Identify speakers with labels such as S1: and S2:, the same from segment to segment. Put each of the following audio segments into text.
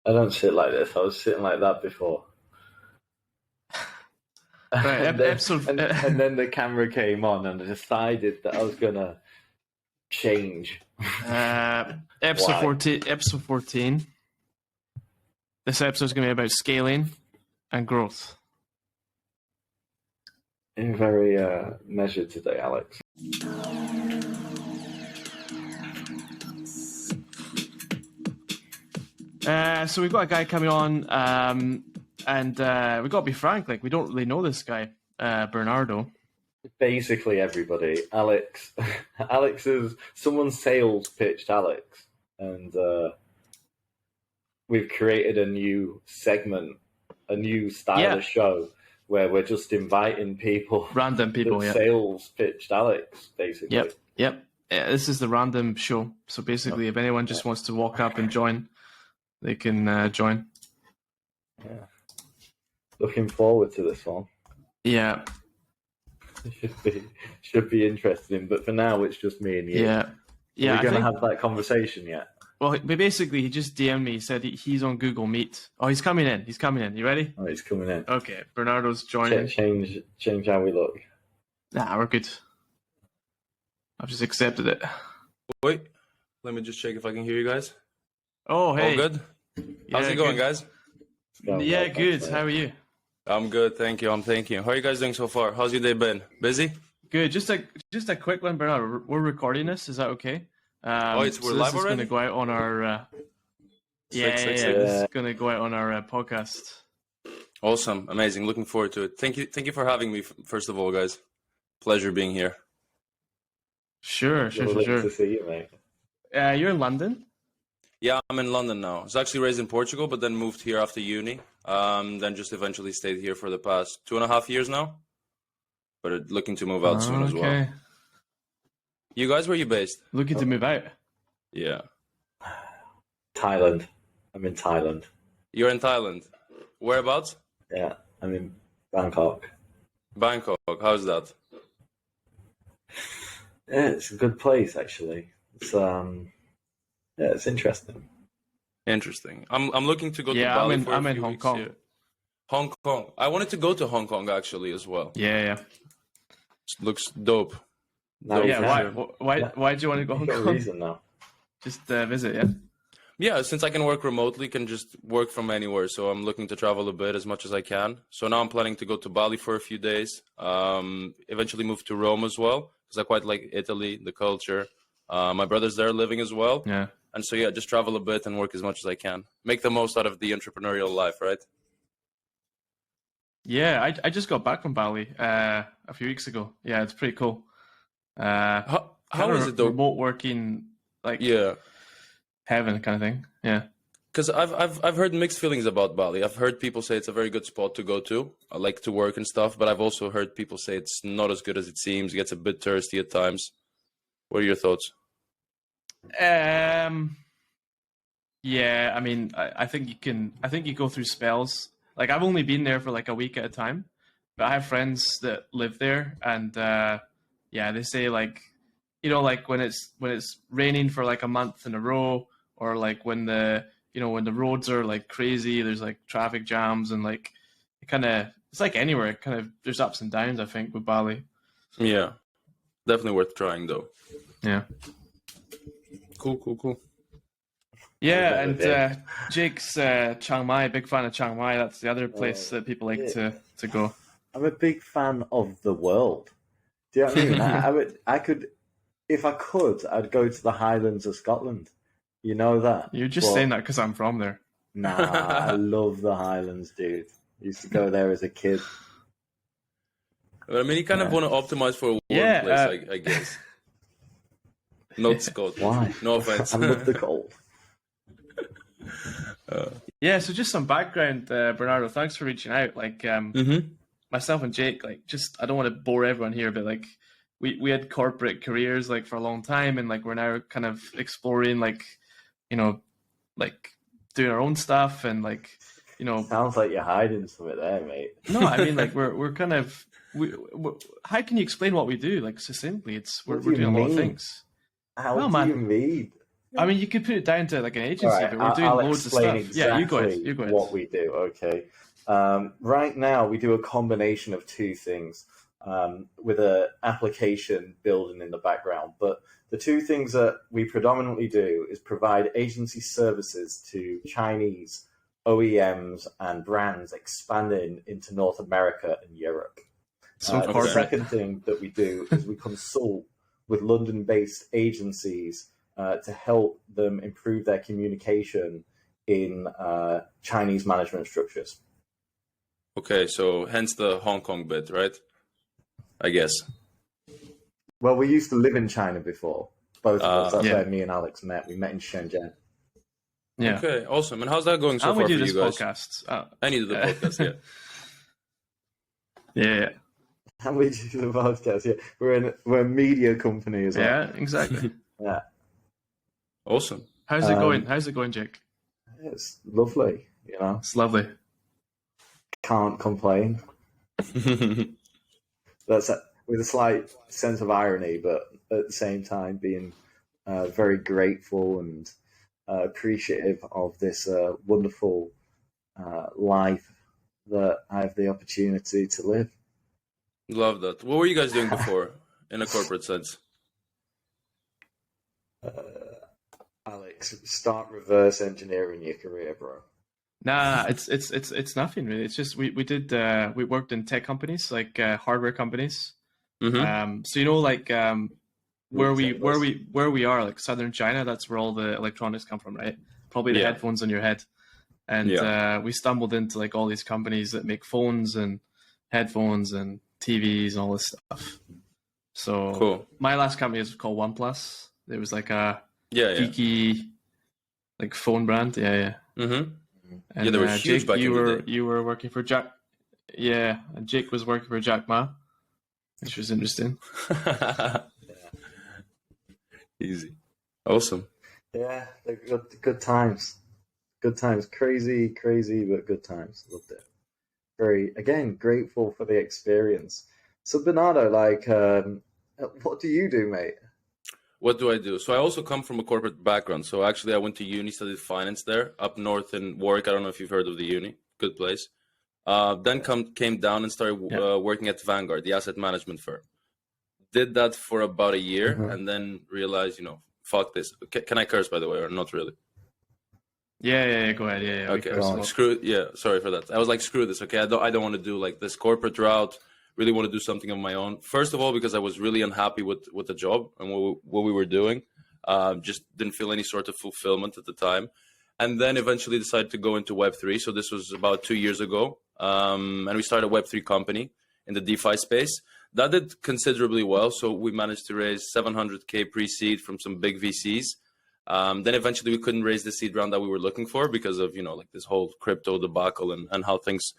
S1: I don't sit like this. I was sitting like that before.
S2: Right,
S1: And then,
S2: episode.
S1: and then the camera came on, and I decided that I was gonna change.
S2: Episode
S1: Why?
S2: 14. Episode 14. This episode is going to be about scaling and growth.
S1: You're very measured today, Alex.
S2: So we've got a guy coming on, and we got to be frank, like we don't really know this guy, Bernardo.
S1: Basically, everybody. Alex. Alex is someone's sales pitched Alex, and we've created a new segment, a new style of show where we're just inviting people,
S2: random people,
S1: sales pitched Alex, basically.
S2: Yep. Yeah, this is the random show. So basically, if anyone just wants to walk up and join, they can join.
S1: Yeah. Looking forward to this one.
S2: Yeah.
S1: Should be interesting, but for now it's just me and you.
S2: Yeah.
S1: We're going to have that conversation yet.
S2: Well, basically, he just DM'd me. He said he's on Google Meet. Oh, he's coming in. He's coming in. You ready?
S1: Oh, he's coming in.
S2: Okay, Bernardo's joining.
S1: Change how we look.
S2: Nah, we're good. I've just accepted it.
S3: Wait, let me just check if I can hear you guys.
S2: Oh, hey.
S3: All good? How's it going, guys?
S2: Yeah, good. How are you?
S3: I'm good, thank you. Thank you. How are you guys doing so far? How's your day been? Busy?
S2: Good. Just a quick one, Bernardo. We're recording this. Is that okay?
S3: We're live
S2: this
S3: already?
S2: is going to go out on our. This is going to go out on our podcast.
S3: Awesome, amazing. Looking forward to it. Thank you for having me. First of all, guys, pleasure being here.
S2: Sure.
S1: To see you, mate.
S2: You're in London?
S3: Yeah, I'm in London now. I was actually raised in Portugal, but then moved here after uni. Then just eventually stayed here for the past 2.5 years now. But looking to move out soon as well. You guys, where are you based?
S2: Looking to move out?
S3: Yeah.
S1: Thailand. I'm in Thailand.
S3: You're in Thailand. Whereabouts?
S1: Yeah, I'm in Bangkok.
S3: Bangkok. How's that?
S1: Yeah, it's a good place actually. It's it's interesting.
S3: Interesting. I'm looking to go to Bali.
S2: I'm in Hong Kong.
S3: Here. Hong Kong. I wanted to go to Hong Kong actually as well.
S2: Yeah.
S3: It looks dope.
S1: Now,
S2: why do you want to go Hong Kong?
S1: Reason now.
S2: Just visit, yeah.
S3: Yeah, since I can work remotely, can just work from anywhere. So I'm looking to travel a bit as much as I can. So now I'm planning to go to Bali for a few days. Eventually move to Rome as well because I quite like Italy, the culture. My brother's there living as well.
S2: Yeah.
S3: And so, just travel a bit and work as much as I can. Make the most out of the entrepreneurial life, right?
S2: Yeah, I just got back from Bali a few weeks ago. Yeah, it's pretty cool.
S3: How is it though?
S2: Remote working, heaven kind of thing. Yeah.
S3: Because I've heard mixed feelings about Bali. I've heard people say it's a very good spot to go to, like to work and stuff. But I've also heard people say it's not as good as it seems. It gets a bit touristy at times. What are your thoughts?
S2: Yeah, I mean, I think you go through spells. Like I've only been there for like a week at a time, but I have friends that live there, and they say like, like when it's raining for like a month in a row, or like when the roads are like crazy, there's like traffic jams, and like it's like anywhere, there's ups and downs. I think with Bali.
S3: Yeah, definitely worth trying though.
S2: Yeah.
S3: Cool.
S2: Yeah, and Jake's Chiang Mai, big fan of Chiang Mai. That's the other place that people like to go.
S1: I'm a big fan of the world. Do you know what I mean? I could, if I could, I'd go to the Highlands of Scotland. You know that?
S2: You're just saying that because I'm from there.
S1: Nah, I love the Highlands, dude. I used to go there as a kid.
S3: But I mean, you kind of want to optimize for a warm place, I guess. Not Scotland.
S1: Why?
S3: No offense.
S1: I love the cold.
S2: Yeah, so just some background, Bernardo. Thanks for reaching out. Like, myself and Jake, like, just I don't want to bore everyone here, but like, we had corporate careers like for a long time, and like we're now kind of exploring like, like doing our own stuff, and like,
S1: Sounds like you're hiding something there, mate.
S2: No, I mean like we're kind of how can you explain what we do like succinctly? We're doing a lot of things.
S1: How do you mean?
S2: I mean, you could put it down to like an
S1: All
S2: agency,
S1: right,
S2: but we're doing
S1: I'll
S2: loads of
S1: explain
S2: stuff. Yeah, you go ahead.
S1: exactly
S2: You go ahead.
S1: what we do, okay? Right now, we do a combination of two things with an application building in the background. But the two things that we predominantly do is provide agency services to Chinese OEMs and brands expanding into North America and Europe.
S2: So
S1: The
S2: corporate.
S1: second thing that we do is we consult with London-based agencies to help them improve their communication in Chinese management structures.
S3: Okay, so hence the Hong Kong bit, right? I guess.
S1: Well, we used to live in China before. Both of us. That's
S2: Yeah.
S1: where me and Alex met. We met in Shenzhen.
S2: Yeah.
S3: Okay, awesome. And how's that going so
S2: And
S3: far
S2: we
S3: for
S2: do
S3: you
S2: this
S3: guys?
S2: podcast.
S3: I need to do the podcast, yeah.
S2: Yeah.
S1: And we do the podcast. Yeah, we're a media company as well.
S2: Yeah, exactly.
S1: Yeah,
S3: Awesome.
S2: How's it going? How's it going, Jake?
S1: it's lovely. You know,
S2: It's lovely.
S1: can't complain. That's with a slight sense of irony, but at the same time being very grateful and appreciative of this wonderful life that I have the opportunity to live.
S3: Love that. What were you guys doing before in a corporate sense?
S1: Alex, start reverse engineering your career, bro.
S2: Nah, it's nothing really. It's just we worked in tech companies, like hardware companies.
S3: Mm-hmm.
S2: So you know, like where we are, like southern China, that's where all the electronics come from, right? Probably the
S3: Yeah.
S2: headphones on your head. And we stumbled into like all these companies that make phones and headphones and TVs and all this stuff. So
S3: Cool.
S2: my last company was called OnePlus. It was like a
S3: Yeah.
S2: geeky like phone brand. Yeah.
S3: Mm-hmm.
S2: And,
S3: Yeah, they were huge
S2: Jake,
S3: back in the day.
S2: you were working for Jack. Yeah, and Jake was working for Jack Ma, which was interesting.
S3: Easy. Awesome.
S1: Yeah, they're good times. Good times. Crazy, but good times. Loved it. Very, again, grateful for the experience. So, Bernardo, like, what do you do, mate?
S3: What do I do? So I also come from a corporate background. So actually I went to uni, studied finance there up north in Warwick. I don't know if you've heard of the uni. Good place. Then came down and started working at Vanguard, the asset management firm. Did that for about a year and then realized, fuck this. Can I curse, by the way, or not really?
S2: Yeah, go ahead. Yeah.
S3: Okay, sorry for that. I was like, screw this. Okay, I don't want to do like this corporate route. Really want to do something of my own. First of all, because I was really unhappy with the job and what we were doing. Just didn't feel any sort of fulfillment at the time. And then eventually decided to go into Web3. So this was about 2 years ago. And we started a Web3 company in the DeFi space. That did considerably well. So we managed to raise 700K pre-seed from some big VCs. Then eventually we couldn't raise the seed round that we were looking for because of, like this whole crypto debacle and how things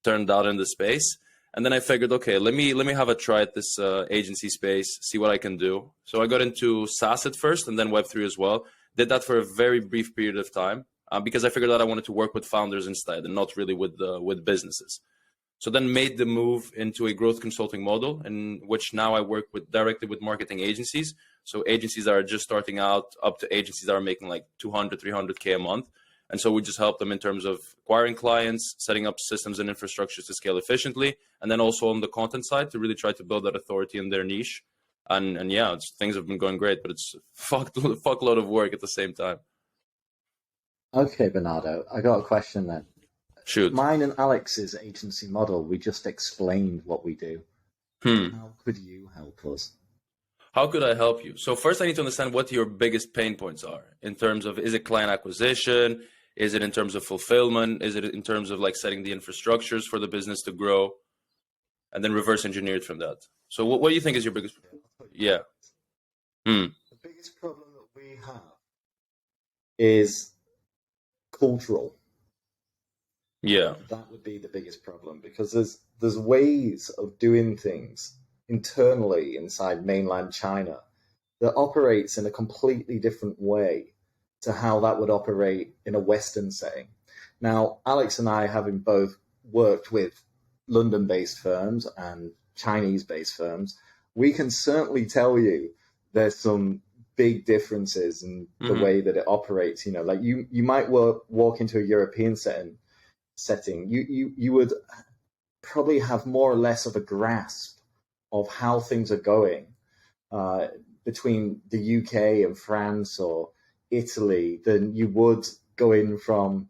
S3: turned out in the space. And then I figured, okay, let me have a try at this agency space, see what I can do. So I got into SaaS at first and then Web3 as well. Did that for a very brief period of time because I figured that I wanted to work with founders instead and not really with businesses. So then made the move into a growth consulting model in which now I work directly with marketing agencies. So agencies that are just starting out up to agencies that are making like 200, 300K a month. And so we just help them in terms of acquiring clients, setting up systems and infrastructures to scale efficiently, and then also on the content side to really try to build that authority in their niche. And yeah, things have been going great, but it's fuckload of work at the same time.
S1: Okay, Bernardo, I got a question then.
S3: Shoot.
S1: Mine and Alex's agency model, we just explained what we do. How could you help us?
S3: How could I help you? So first I need to understand what your biggest pain points are in terms of, is it client acquisition? Is it in terms of fulfillment? Is it in terms of like setting the infrastructures for the business to grow? And then reverse engineered from that. So what do you think is your biggest? Yeah.
S1: The biggest problem that we have is cultural.
S3: Yeah.
S1: That would be the biggest problem because there's ways of doing things internally inside mainland China that operates in a completely different way to how that would operate in a Western setting. Now, Alex and I, having both worked with London-based firms and Chinese-based firms, we can certainly tell you there's some big differences in the way that it operates. You know, like you might walk into a European setting. You would probably have more or less of a grasp of how things are going between the UK and France or Italy than you would going from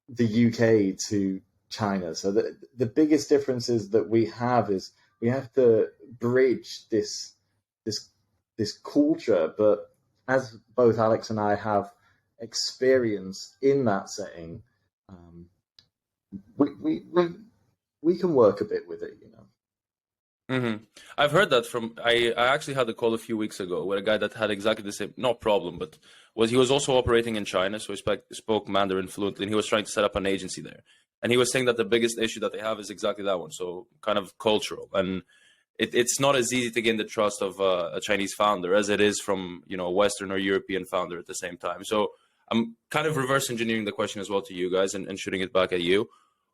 S1: the UK to China. So the biggest differences that we have is we have to bridge this culture. But as both Alex and I have experience in that setting, we can work a bit with it, you know.
S3: I've heard that from. I actually had a call a few weeks ago with a guy that had exactly the same, not problem, but he was also operating in China, so he spoke Mandarin fluently, and he was trying to set up an agency there. And he was saying that the biggest issue that they have is exactly that one, so kind of cultural. And it's not as easy to gain the trust of a Chinese founder as it is from, you know, a Western or European founder at the same time. So I'm kind of reverse engineering the question as well to you guys and shooting it back at you.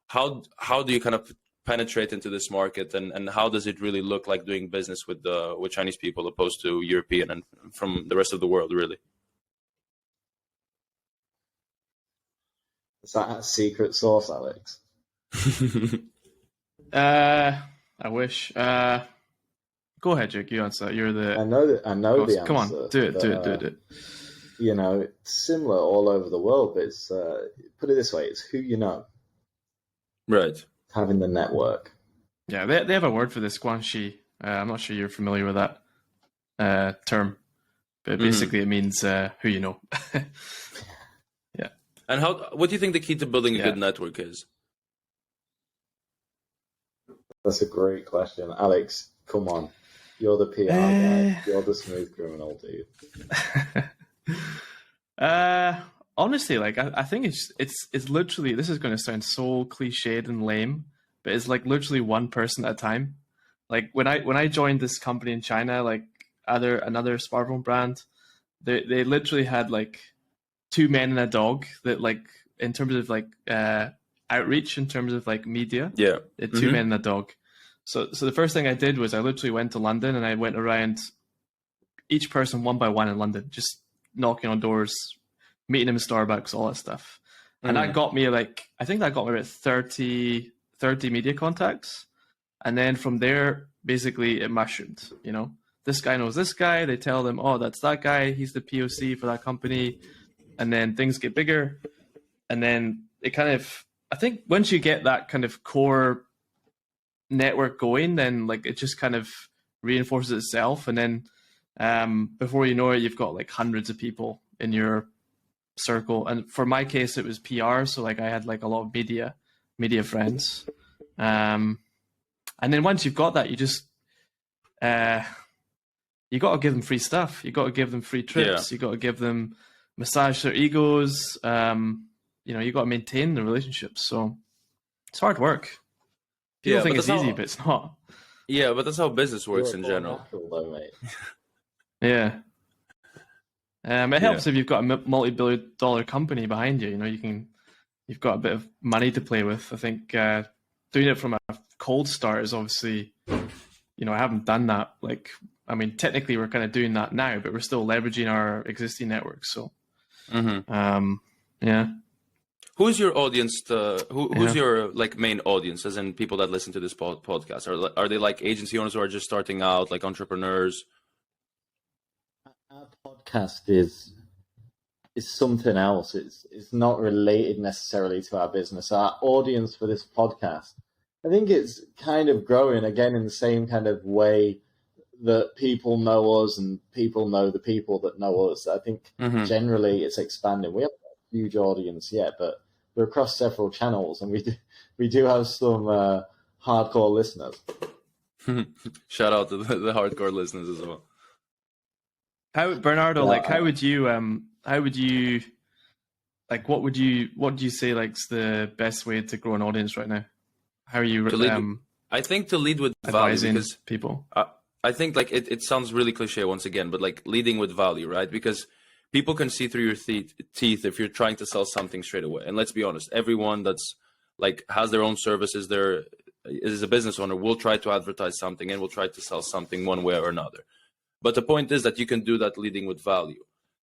S3: How do you kind of penetrate into this market, and how does it really look like doing business with Chinese people opposed to European and from the rest of the world, really?
S1: Is that a secret sauce, Alex?
S2: I wish. Go ahead, Jake. You answer. You're the.
S1: I know the answer.
S2: Come on, do it.
S1: You know, it's similar all over the world, but it's put it this way: it's who you know.
S3: Right.
S1: Having the network.
S2: Yeah, they have a word for this, guanxi. I'm not sure you're familiar with that term, but basically it means who you know. Yeah.
S3: And what do you think the key to building a good network is?
S1: That's a great question. Alex, come on. You're the PR guy. You're the smooth criminal, dude.
S2: Honestly, like I think it's literally, this is going to sound so cliched and lame, but it's like literally one person at a time. Like when I joined this company in China, like another smartphone brand, they literally had like 2 men and a dog that, like, in terms of like outreach, in terms of like media, they had 2 men and a dog. So the first thing I did was I literally went to London and I went around each person one by one in London, just knocking on doors, meeting them in Starbucks, all that stuff. And that got me about 30 media contacts. And then from there, basically it mushroomed, you know. This guy knows this guy. They tell them, oh, that's that guy. He's the POC for that company. And then things get bigger. And then it kind of, I think once you get that kind of core network going, then like it just kind of reinforces itself. And then before you know it, you've got like hundreds of people in your circle. And for my case, it was PR. So like I had like a lot of media friends. And then once you've got that, you just, you got to give them free stuff. You got to give them free trips. You got to give them massage their egos. You know, you got to maintain the relationships. So it's hard work. People think it's easy, but it's not.
S3: Yeah, but that's how business works in general.
S1: Though, mate.
S2: Yeah. It helps if you've got a multi-billion-dollar company behind you. You know, you've got a bit of money to play with. I think doing it from a cold start is obviously, you know, I haven't done that. Like, I mean, technically we're kind of doing that now, but we're still leveraging our existing networks. So, yeah.
S3: Who's your audience? Who's your like main audience, as in people that listen to this podcast? Are they like agency owners who are just starting out, like entrepreneurs?
S1: Our podcast is something else. It's not related necessarily to our business. Our audience for this podcast, I think it's kind of growing again in the same kind of way that people know us and people know the people that know us. I think generally it's expanding. We haven't got a huge audience yet, but we're across several channels, and we do have some hardcore listeners.
S3: Shout out to the hardcore listeners as well.
S2: Bernardo, like, how would you like, what do you say like's the best way to grow an audience right now? How are you?
S3: I think to lead with value, because people. I think like it sounds really cliche once again, but like leading with value, right? Because people can see through your teeth if you're trying to sell something straight away. And let's be honest, everyone that's like has their own services, there is a business owner, will try to advertise something and will try to sell something one way or another. But the point is that you can do that leading with value.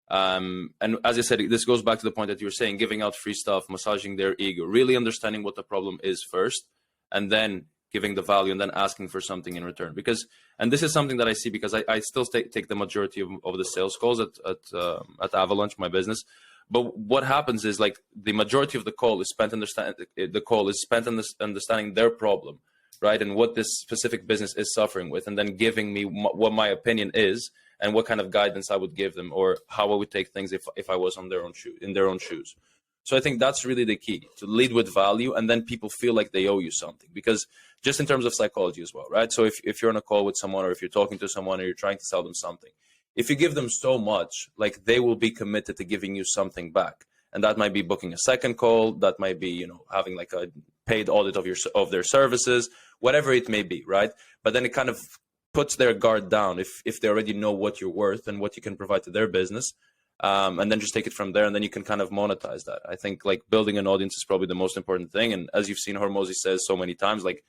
S3: And as I said, this goes back to the point that you were saying, giving out free stuff, massaging their ego, really understanding what the problem is first, and then giving the value and then asking for something in return. Because, and this is something that I see because I still take the majority of the sales calls at Avalanche, my business. But what happens is like the majority of the call is spent understanding their problem, right? And what this specific business is suffering with, and then giving me what my opinion is and what kind of guidance I would give them, or how I would take things if I was in their own shoes. So I think that's really the key, to lead with value, and then people feel like they owe you something. Because just in terms of psychology as well, right? So if you're on a call with someone, or if you're talking to someone, or you're trying to sell them something, if you give them so much, like they will be committed to giving you something back. And that might be booking a second call, that might be, you know, having like a paid audit of their services, whatever it may be, right? But then it kind of puts their guard down if they already know what you're worth and what you can provide to their business. And then just take it from there, and then you can kind of monetize that. I think like building an audience is probably the most important thing. And as you've seen Hormozi says so many times, like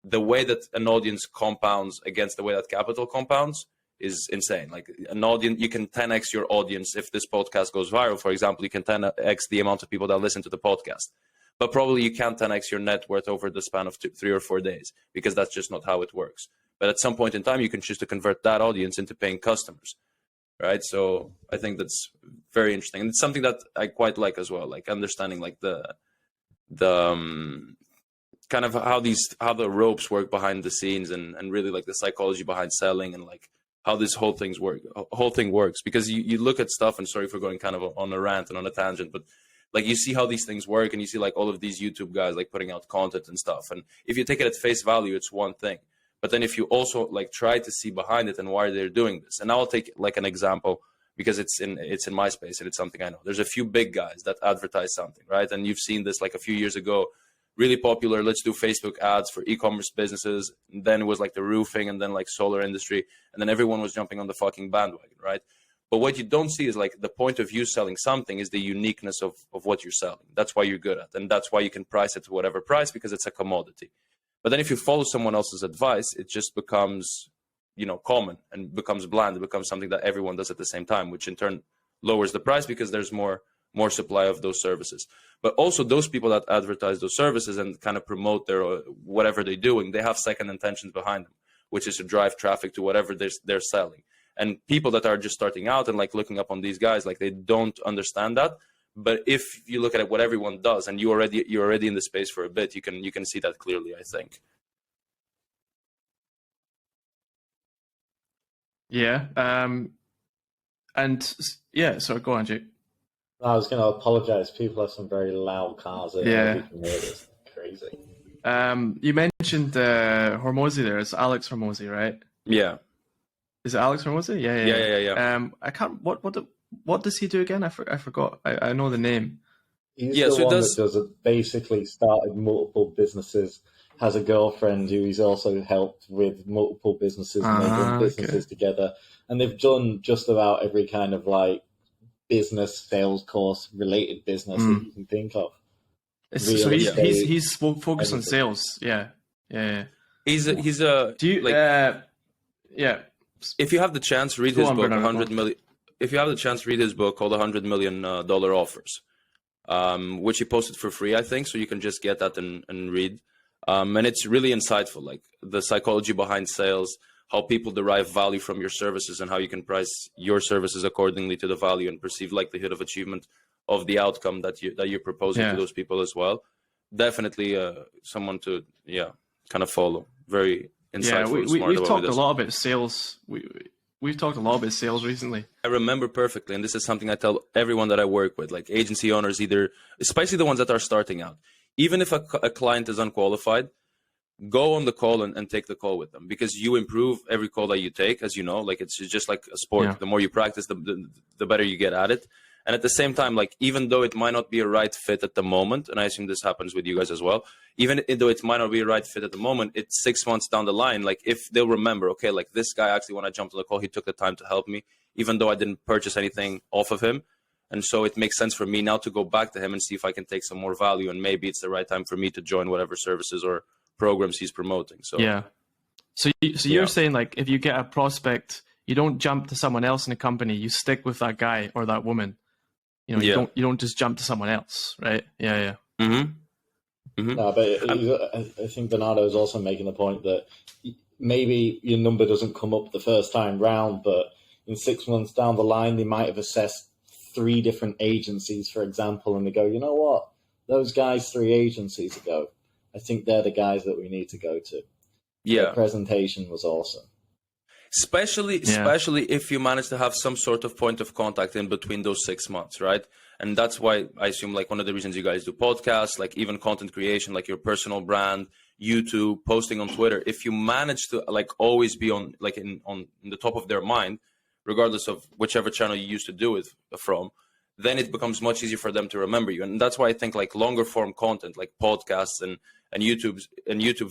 S3: the way that an audience compounds against the way that capital compounds is insane. Like an audience, you can 10x your audience. If this podcast goes viral, for example, you can 10x the amount of people that listen to the podcast. But probably you can't 10x your net worth over the span of 3 or 4 days, because that's just not how it works. But at some point in time, you can choose to convert that audience into paying customers, right? So I think that's very interesting. And it's something that I quite like as well, like understanding like the kind of how the ropes work behind the scenes, and really like the psychology behind selling, and like how this whole thing works. Because you look at stuff, and sorry for going kind of on a rant and on a tangent, but like you see how these things work, and you see like all of these YouTube guys like putting out content and stuff. And if you take it at face value, it's one thing. But then if you also like try to see behind it and why they're doing this, and I'll take like an example because it's in my space and it's something I know. There's a few big guys that advertise something, right? And you've seen this like a few years ago, really popular. Let's do Facebook ads for e-commerce businesses. And then it was like the roofing, and then like solar industry, and then everyone was jumping on the fucking bandwagon, right? But what you don't see is like the point of you selling something is the uniqueness of what you're selling. That's why you're good at, and that's why you can price it to whatever price, because it's a commodity. But then if you follow someone else's advice, it just becomes, you know, common and becomes bland. It becomes something that everyone does at the same time, which in turn lowers the price because there's more supply of those services. But also those people that advertise those services and kind of promote their whatever they're doing, they have second intentions behind them, which is to drive traffic to whatever they're selling. And people that are just starting out and like looking up on these guys, like they don't understand that. But if you look at what everyone does, and you're already in the space for a bit, you can see that clearly, I think.
S2: Yeah. And yeah, so go on, Jake.
S1: I was going to apologize. People have some very loud cars.
S2: Yeah.
S1: It's crazy.
S2: You mentioned Hormozi there. It's Alex Hormozi, right?
S3: Yeah.
S2: Is it Alex Hormozi?
S3: Yeah.
S2: I can't. What does he do again? I forgot. I know the name.
S1: He's the one that does it. Basically, started multiple businesses. Has a girlfriend who he's also helped with multiple businesses, and they've done businesses together. And they've done just about every kind of like business, sales course related business that you can think of.
S2: So he's focused on sales. Yeah.
S3: He's a.
S2: Do you? Yeah.
S3: If you have the chance, read his book, 100 million. If you have the chance, read his book called $100 Million Offers, which he posted for free, I think. So you can just get that and read. And it's really insightful, like the psychology behind sales, how people derive value from your services, and how you can price your services accordingly to the value and perceived likelihood of achievement of the outcome that you're proposing to those people as well. Definitely someone to kind of follow. Very insightful.
S2: Yeah, we've talked a lot about sales. We've talked a lot about sales recently.
S3: I remember perfectly, and this is something I tell everyone that I work with, like agency owners, especially the ones that are starting out. Even if a client is unqualified, go on the call and take the call with them, because you improve every call that you take, as you know. Like it's just like a sport. Yeah. The more you practice, the better you get at it. And at the same time, like even though it might not be a right fit at the moment, and I assume this happens with you guys as well, even though it might not be a right fit at the moment, it's 6 months down the line. Like if they'll remember, okay, like this guy actually, when I jumped on the call, he took the time to help me, even though I didn't purchase anything off of him. And so it makes sense for me now to go back to him and see if I can take some more value. And maybe it's the right time for me to join whatever services or programs he's promoting. So
S2: yeah. So you're saying like if you get a prospect, you don't jump to someone else in a company. You stick with that guy or that woman. You know,
S3: Yeah.
S2: you don't just jump to someone else, right? Yeah.
S1: No, but I think Bernardo is also making the point that maybe your number doesn't come up the first time round, but in 6 months down the line, they might have assessed 3 different agencies, for example, and they go, you know what? Those guys 3 agencies ago, I think they're the guys that we need to go to.
S3: Yeah.
S1: Their presentation was awesome.
S3: Especially if you manage to have some sort of point of contact in between those 6 months, right? And that's why I assume like one of the reasons you guys do podcasts, like even content creation, like your personal brand, YouTube, posting on Twitter. If you manage to like always be on like in the top of their mind, regardless of whichever channel you used to do it from, then it becomes much easier for them to remember you. And that's why I think like longer form content, like podcasts and YouTube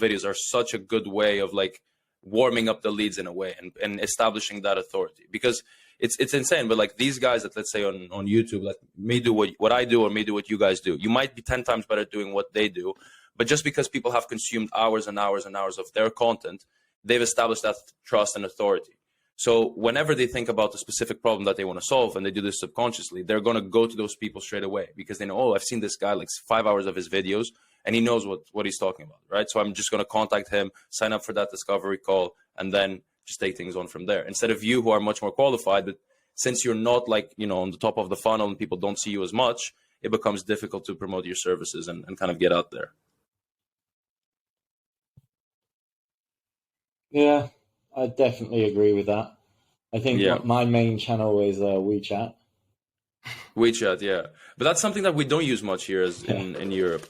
S3: videos are such a good way of like warming up the leads in a way and establishing that authority, because it's insane. But like these guys that, let's say on YouTube, like me do what I do or me do what you guys do, you might be 10 times better doing what they do, but just because people have consumed hours and hours and hours of their content, they've established that trust and authority. So whenever they think about a specific problem that they want to solve, and they do this subconsciously, they're going to go to those people straight away, because they know, oh, I've seen this guy like 5 hours of his videos and he knows what he's talking about, right? So I'm just going to contact him, sign up for that discovery call, and then just take things on from there. Instead of you, who are much more qualified, but since you're not like, you know, on the top of the funnel and people don't see you as much, it becomes difficult to promote your services and kind of get out there.
S1: Yeah, I definitely agree with that. I think my main channel is WeChat.
S3: WeChat, yeah. But that's something that we don't use much here in Europe.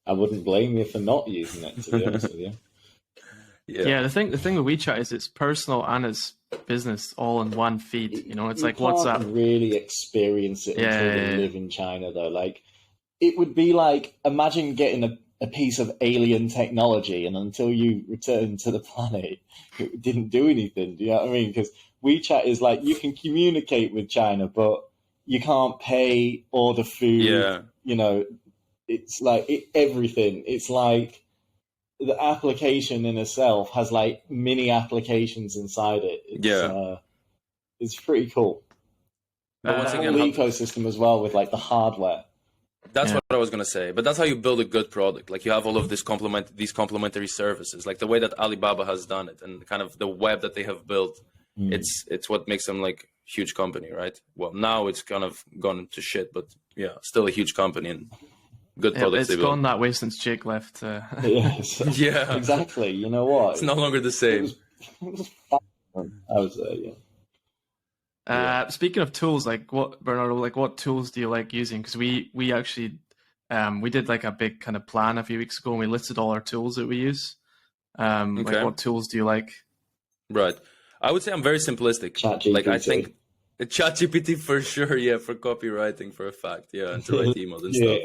S1: I wouldn't blame you for not using it, to be honest with you.
S2: Yeah, the thing with WeChat is it's personal and it's business all in one feed. You know, it's like WhatsApp.
S1: You can't really experience it until you live in China, though. Like, it would be like, imagine getting a piece of alien technology, and until you return to the planet, it didn't do anything. Do you know what I mean? Because WeChat is like, you can communicate with China, but you can't pay, order food.
S3: Yeah.
S1: You know, it's like everything. It's like the application in itself has like mini applications inside it. It's pretty cool.
S3: But once
S1: the
S3: again,
S1: whole ecosystem as well, with like the hardware.
S3: That's what I was going to say. But that's how you build a good product. Like you have all of these complementary services, like the way that Alibaba has done it, and kind of the web that they have built. It's what makes them like huge company, right? Well, now it's kind of gone to shit, but yeah, still a huge company and good products.
S2: It's gone that way since Jake left.
S1: Yes.
S3: Yeah,
S1: exactly. You know what?
S3: It's no longer the same.
S1: It was fun. I was there, yeah.
S2: Speaking of tools, like Bernardo, like what tools do you like using? Because we actually we did like a big kind of plan a few weeks ago, and we listed all our tools that we use. Like what tools do you like?
S3: Right. I would say I'm very simplistic.
S1: ChatGPT.
S3: Like I think ChatGPT for sure, yeah, for copywriting for a fact, yeah, and to write emails and stuff.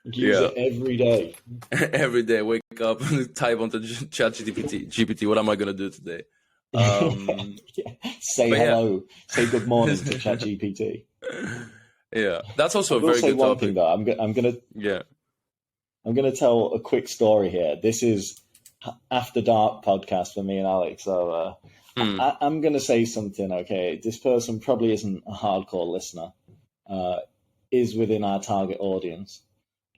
S1: Use it every day.
S3: Every day, wake up and type onto GPT, what am I gonna do today?
S1: Say hello. Say good morning to ChatGPT.
S3: Yeah, that's also a
S1: very
S3: good
S1: one
S3: topic.
S1: Thing, though. I'm gonna tell a quick story here. This is After Dark podcast for me and Alex. So I'm gonna say something. Okay, this person probably isn't a hardcore listener. Is within our target audience.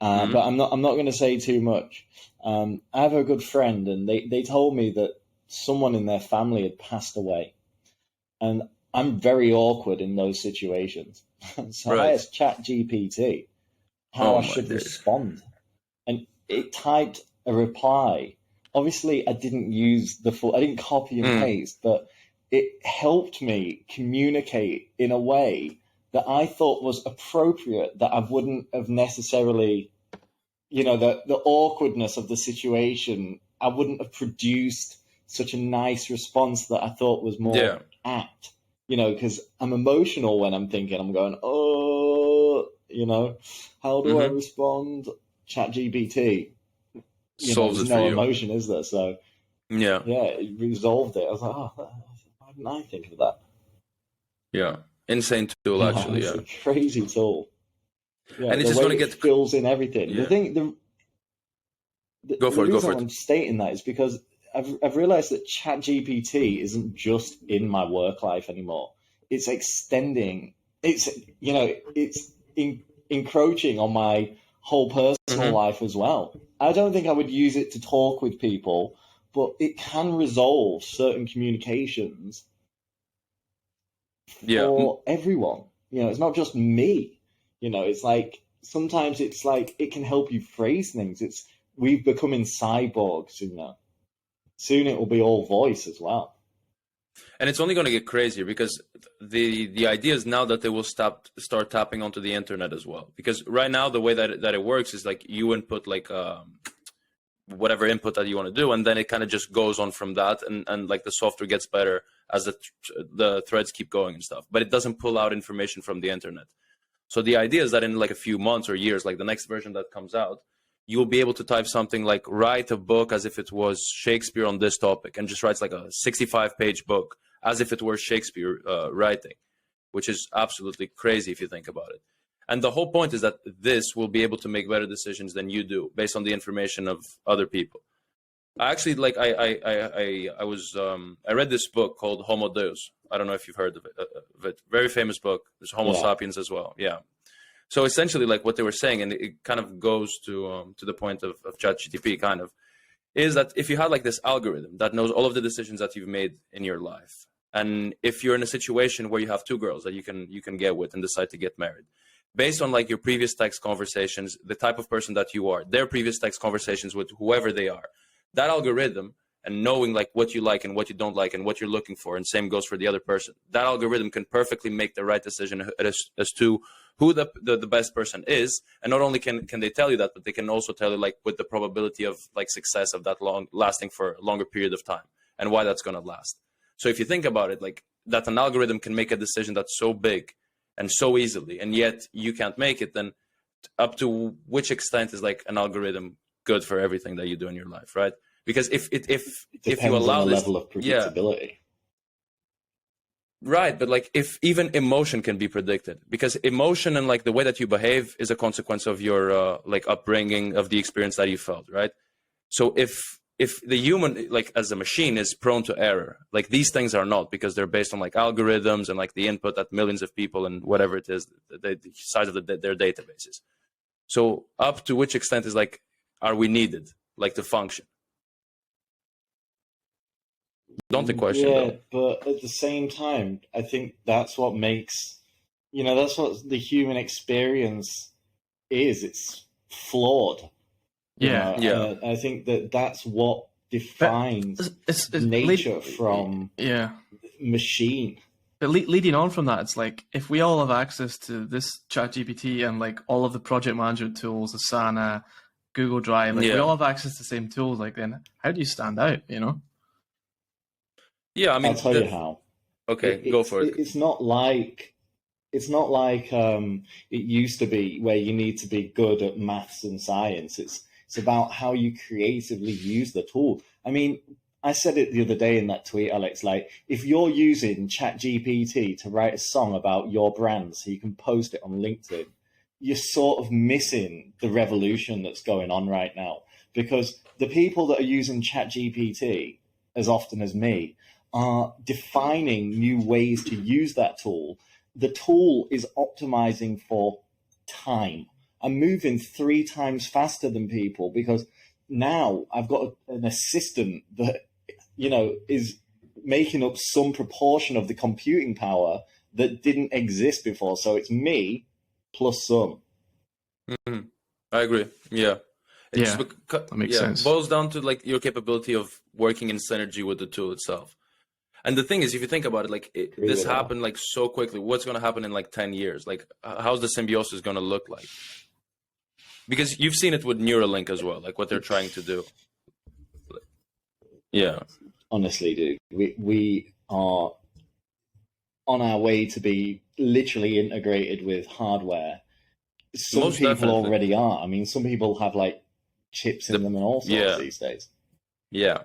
S1: But I'm not going to say too much. I have a good friend, and they told me that someone in their family had passed away, and I'm very awkward in those situations. So I asked ChatGPT how I should respond, and it typed a reply. Obviously, I didn't I didn't copy and paste, but it helped me communicate in a way that I thought was appropriate, that I wouldn't have necessarily, the awkwardness of the situation, I wouldn't have produced such a nice response that I thought was more apt, because I'm emotional when I'm thinking, I'm going, how do I respond? ChatGPT,
S3: solves
S1: there's
S3: it
S1: no
S3: for you.
S1: Emotion, is there? So, it resolved it. I was like, why didn't I think of that?
S3: Yeah. Insane tool, actually.
S1: It's a crazy tool. Yeah,
S3: and it's just going to get
S1: fills in everything.
S3: Yeah.
S1: The thing, the
S3: Go for
S1: reason
S3: it.
S1: I'm stating that is because I've realized that ChatGPT isn't just in my work life anymore. It's extending. It's encroaching on my whole personal life as well. I don't think I would use it to talk with people, but it can resolve certain communications for everyone. It's not just me. It's like sometimes it's like it can help you phrase things. We've becoming cyborgs. Soon it will be all voice as well.
S3: And it's only going to get crazier because the idea is now that they will start tapping onto the internet as well. Because right now the way that it works is like you input like whatever input that you want to do, and then it kind of just goes on from that, and like the software gets better as the threads keep going and stuff. But it doesn't pull out information from the internet. So the idea is that in like a few months or years, like the next version that comes out, you'll be able to type something like write a book as if it was Shakespeare on this topic, and just writes like a 65-page book as if it were Shakespeare writing, which is absolutely crazy if you think about it. And the whole point is that this will be able to make better decisions than you do based on the information of other people. I actually like I read this book called Homo Deus. I don't know if you've heard of it. Very famous book. There's Homo sapiens as well. Yeah. So essentially, like what they were saying, and it kind of goes to the point of ChatGPT, kind of, is that if you had like this algorithm that knows all of the decisions that you've made in your life, and if you're in a situation where you have two girls that you can get with and decide to get married, based on like your previous text conversations, the type of person that you are, their previous text conversations with whoever they are, that algorithm, and knowing like what you like and what you don't like and what you're looking for, and same goes for the other person, that algorithm can perfectly make the right decision as to who the best person is. And not only can they tell you that, but they can also tell you like with the probability of like success of that lasting for a longer period of time and why that's going to last. So if you think about it, like that an algorithm can make a decision that's so big and so easily, and yet you can't make it, then up to which extent is like an algorithm good for everything that you do in your life, right? Because if you allow
S1: on the
S3: this
S1: level of predictability.
S3: Right, but like if even emotion can be predicted, because emotion and like the way that you behave is a consequence of your like upbringing, of the experience that you felt, right? So if the human, like as a machine, is prone to error, like these things are not, because they're based on like algorithms and like the input that millions of people and whatever it is, the size of their databases. So up to which extent is like, are we needed like to function? Don't the question though.
S1: But at the same time, I think that's what makes, that's what the human experience is. It's flawed.
S2: Yeah.
S1: I think that's what defines
S2: it's
S1: nature from machine.
S2: But leading on from that, it's like if we all have access to this ChatGPT and like all of the project management tools, Asana, Google Drive, like we all have access to the same tools, like then how do you stand out,
S3: Yeah, I mean,
S1: I'll tell you how.
S3: Okay, go for it.
S1: It's not like it used to be, where you need to be good at maths and science. It's about how you creatively use the tool. I mean, I said it the other day in that tweet, Alex, like if you're using ChatGPT to write a song about your brand so you can post it on LinkedIn, you're sort of missing the revolution that's going on right now, because the people that are using ChatGPT as often as me are defining new ways to use that tool. The tool is optimizing for time. I'm moving 3 times faster than people, because now I've got an assistant that, is making up some proportion of the computing power that didn't exist before. So it's me plus some.
S3: Mm-hmm. I agree. Yeah.
S2: That makes sense.
S3: It boils down to like your capability of working in synergy with the tool itself. And the thing is, if you think about it, like this happened like so quickly. What's going to happen in like 10 years? Like how's the symbiosis going to look like? Because you've seen it with Neuralink as well, like what they're trying to do. Yeah.
S1: Honestly, dude, we are on our way to be literally integrated with hardware. Some people already are. I mean, some people have like chips in them and all sorts these days.
S3: Yeah.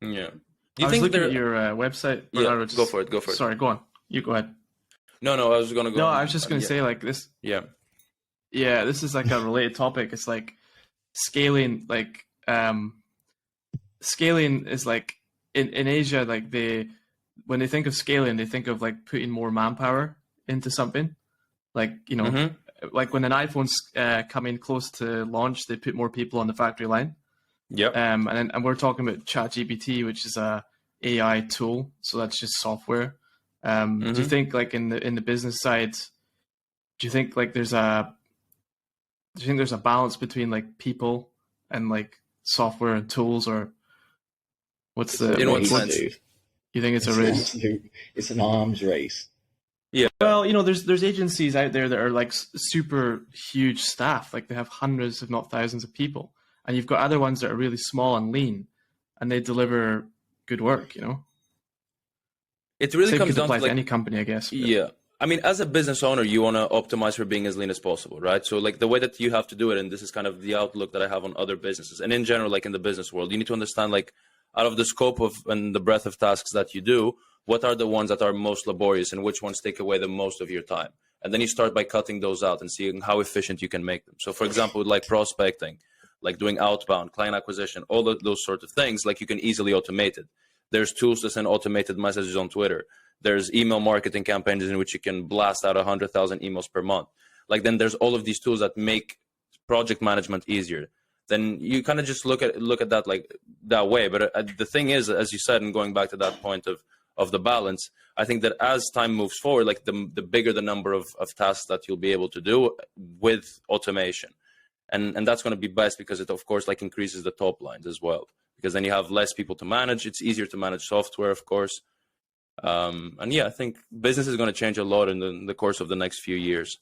S3: Yeah.
S2: I was looking at your website.
S3: Yeah, go for it.
S2: Sorry, go on. You go ahead.
S3: No, I was going to go.
S2: No, I was just going to say like this.
S3: Yeah.
S2: Yeah, this is like a related topic. It's like scaling, like scaling is like in Asia, like when they think of scaling, they think of like putting more manpower into something. Like, like when an iPhone's coming close to launch, they put more people on the factory line.
S3: Yep.
S2: And we're talking about ChatGPT, which is a AI tool, so that's just software. Do you think like in the business side, do you think like there's a balance between like people and like software and tools, or what's the
S3: in what sense?
S2: You think it's a race?
S1: It's an arms race.
S3: Yeah.
S2: Well, there's agencies out there that are like super huge staff, like they have hundreds, if not thousands of people, and you've got other ones that are really small and lean, and they deliver good work.
S3: It really comes down to
S2: like any company, I guess. But.
S3: Yeah. I mean, as a business owner, you want to optimize for being as lean as possible, right? So like the way that you have to do it, and this is kind of the outlook that I have on other businesses, and in general, like in the business world, you need to understand like out of the scope of and the breadth of tasks that you do, what are the ones that are most laborious and which ones take away the most of your time? And then you start by cutting those out and seeing how efficient you can make them. So for example, like prospecting, like doing outbound, client acquisition, all those sorts of things, like you can easily automate it. There's tools to send automated messages on Twitter. There's email marketing campaigns in which you can blast out 100,000 emails per month. Like then there's all of these tools that make project management easier. Then you kind of just look at that like that way. But the thing is, as you said, and going back to that point of the balance, I think that as time moves forward, like the bigger the number of tasks that you'll be able to do with automation. And that's going to be best because it, of course, like increases the top lines as well. Because then you have less people to manage. It's easier to manage software, of course. And yeah, I think business is going to change a lot in the course of the next few years.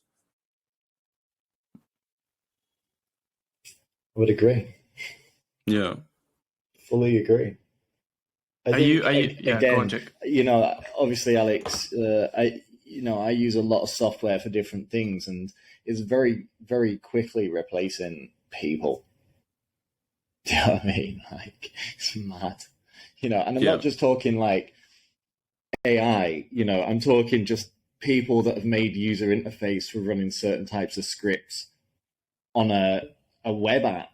S1: I would agree.
S3: Yeah.
S1: Fully agree.
S2: Go on, Jake.
S1: Obviously, Alex, I use a lot of software for different things, and it's very, very quickly replacing people. Do you know what I mean? Like, it's mad. And I'm not just talking like AI, I'm talking just people that have made user interface for running certain types of scripts on a web app.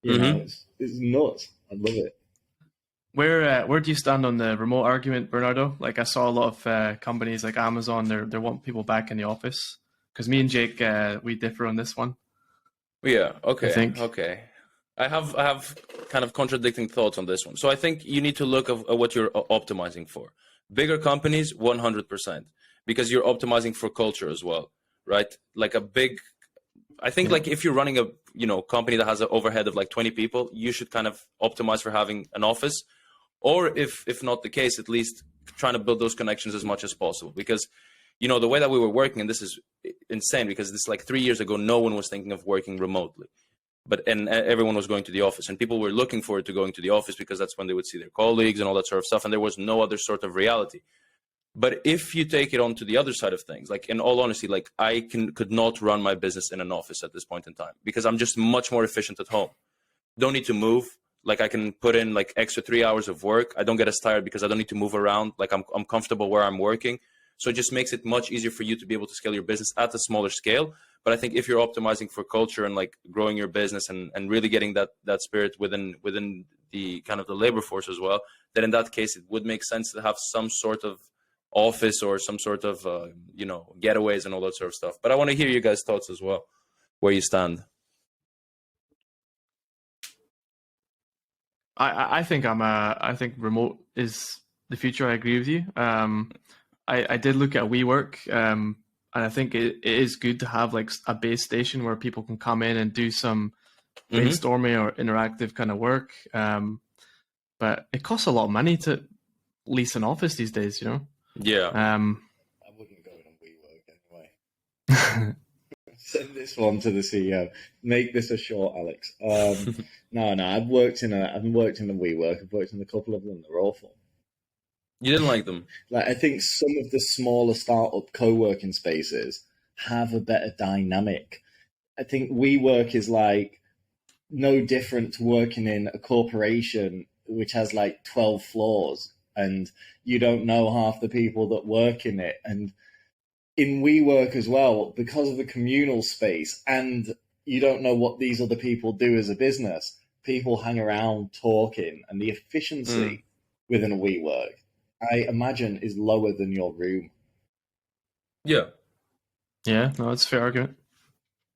S1: It's nuts. I love it.
S2: Where do you stand on the remote argument, Bernardo? Like I saw a lot of companies like Amazon, they want people back in the office. Because me and Jake, we differ on this one.
S3: Yeah. Okay.
S2: I think.
S3: Okay. I have kind of contradicting thoughts on this one. So I think you need to look at what you're optimizing for. Bigger companies, 100%, because you're optimizing for culture as well, right? Like like if you're running a company that has an overhead of like 20 people, you should kind of optimize for having an office, or if not the case, at least trying to build those connections as much as possible. Because the way that we were working, and this is insane because this like 3 years ago, no one was thinking of working remotely. And everyone was going to the office, and people were looking forward to going to the office because that's when they would see their colleagues and all that sort of stuff. And there was no other sort of reality. But if you take it on to the other side of things, like in all honesty, like I could not run my business in an office at this point in time because I'm just much more efficient at home. Don't need to move. Like I can put in like extra 3 hours of work. I don't get as tired because I don't need to move around. Like I'm comfortable where I'm working. So it just makes it much easier for you to be able to scale your business at a smaller scale. But I think if you're optimizing for culture and like growing your business and really getting that spirit within the kind of the labor force as well, then in that case, it would make sense to have some sort of office or some sort of, getaways and all that sort of stuff. But I want to hear you guys' thoughts as well, where you stand.
S2: I think remote is the future. I agree with you. I did look at WeWork, and I think it is good to have like a base station where people can come in and do some brainstorming or interactive kind of work. But it costs a lot of money to lease an office these days,
S3: Yeah.
S1: I wouldn't go on WeWork anyway. Send this one to the CEO. Make this a short, Alex. No. I haven't worked in a WeWork. I've worked in a couple of them. They're awful.
S3: You didn't like them?
S1: Like I think some of the smaller startup co-working spaces have a better dynamic. I think WeWork is like no different to working in a corporation which has like 12 floors and you don't know half the people that work in it. And in WeWork as well, because of the communal space and you don't know what these other people do as a business, people hang around talking, and the efficiency within a WeWork, I imagine, is lower than your room.
S3: Yeah.
S2: Yeah, no, that's a fair argument.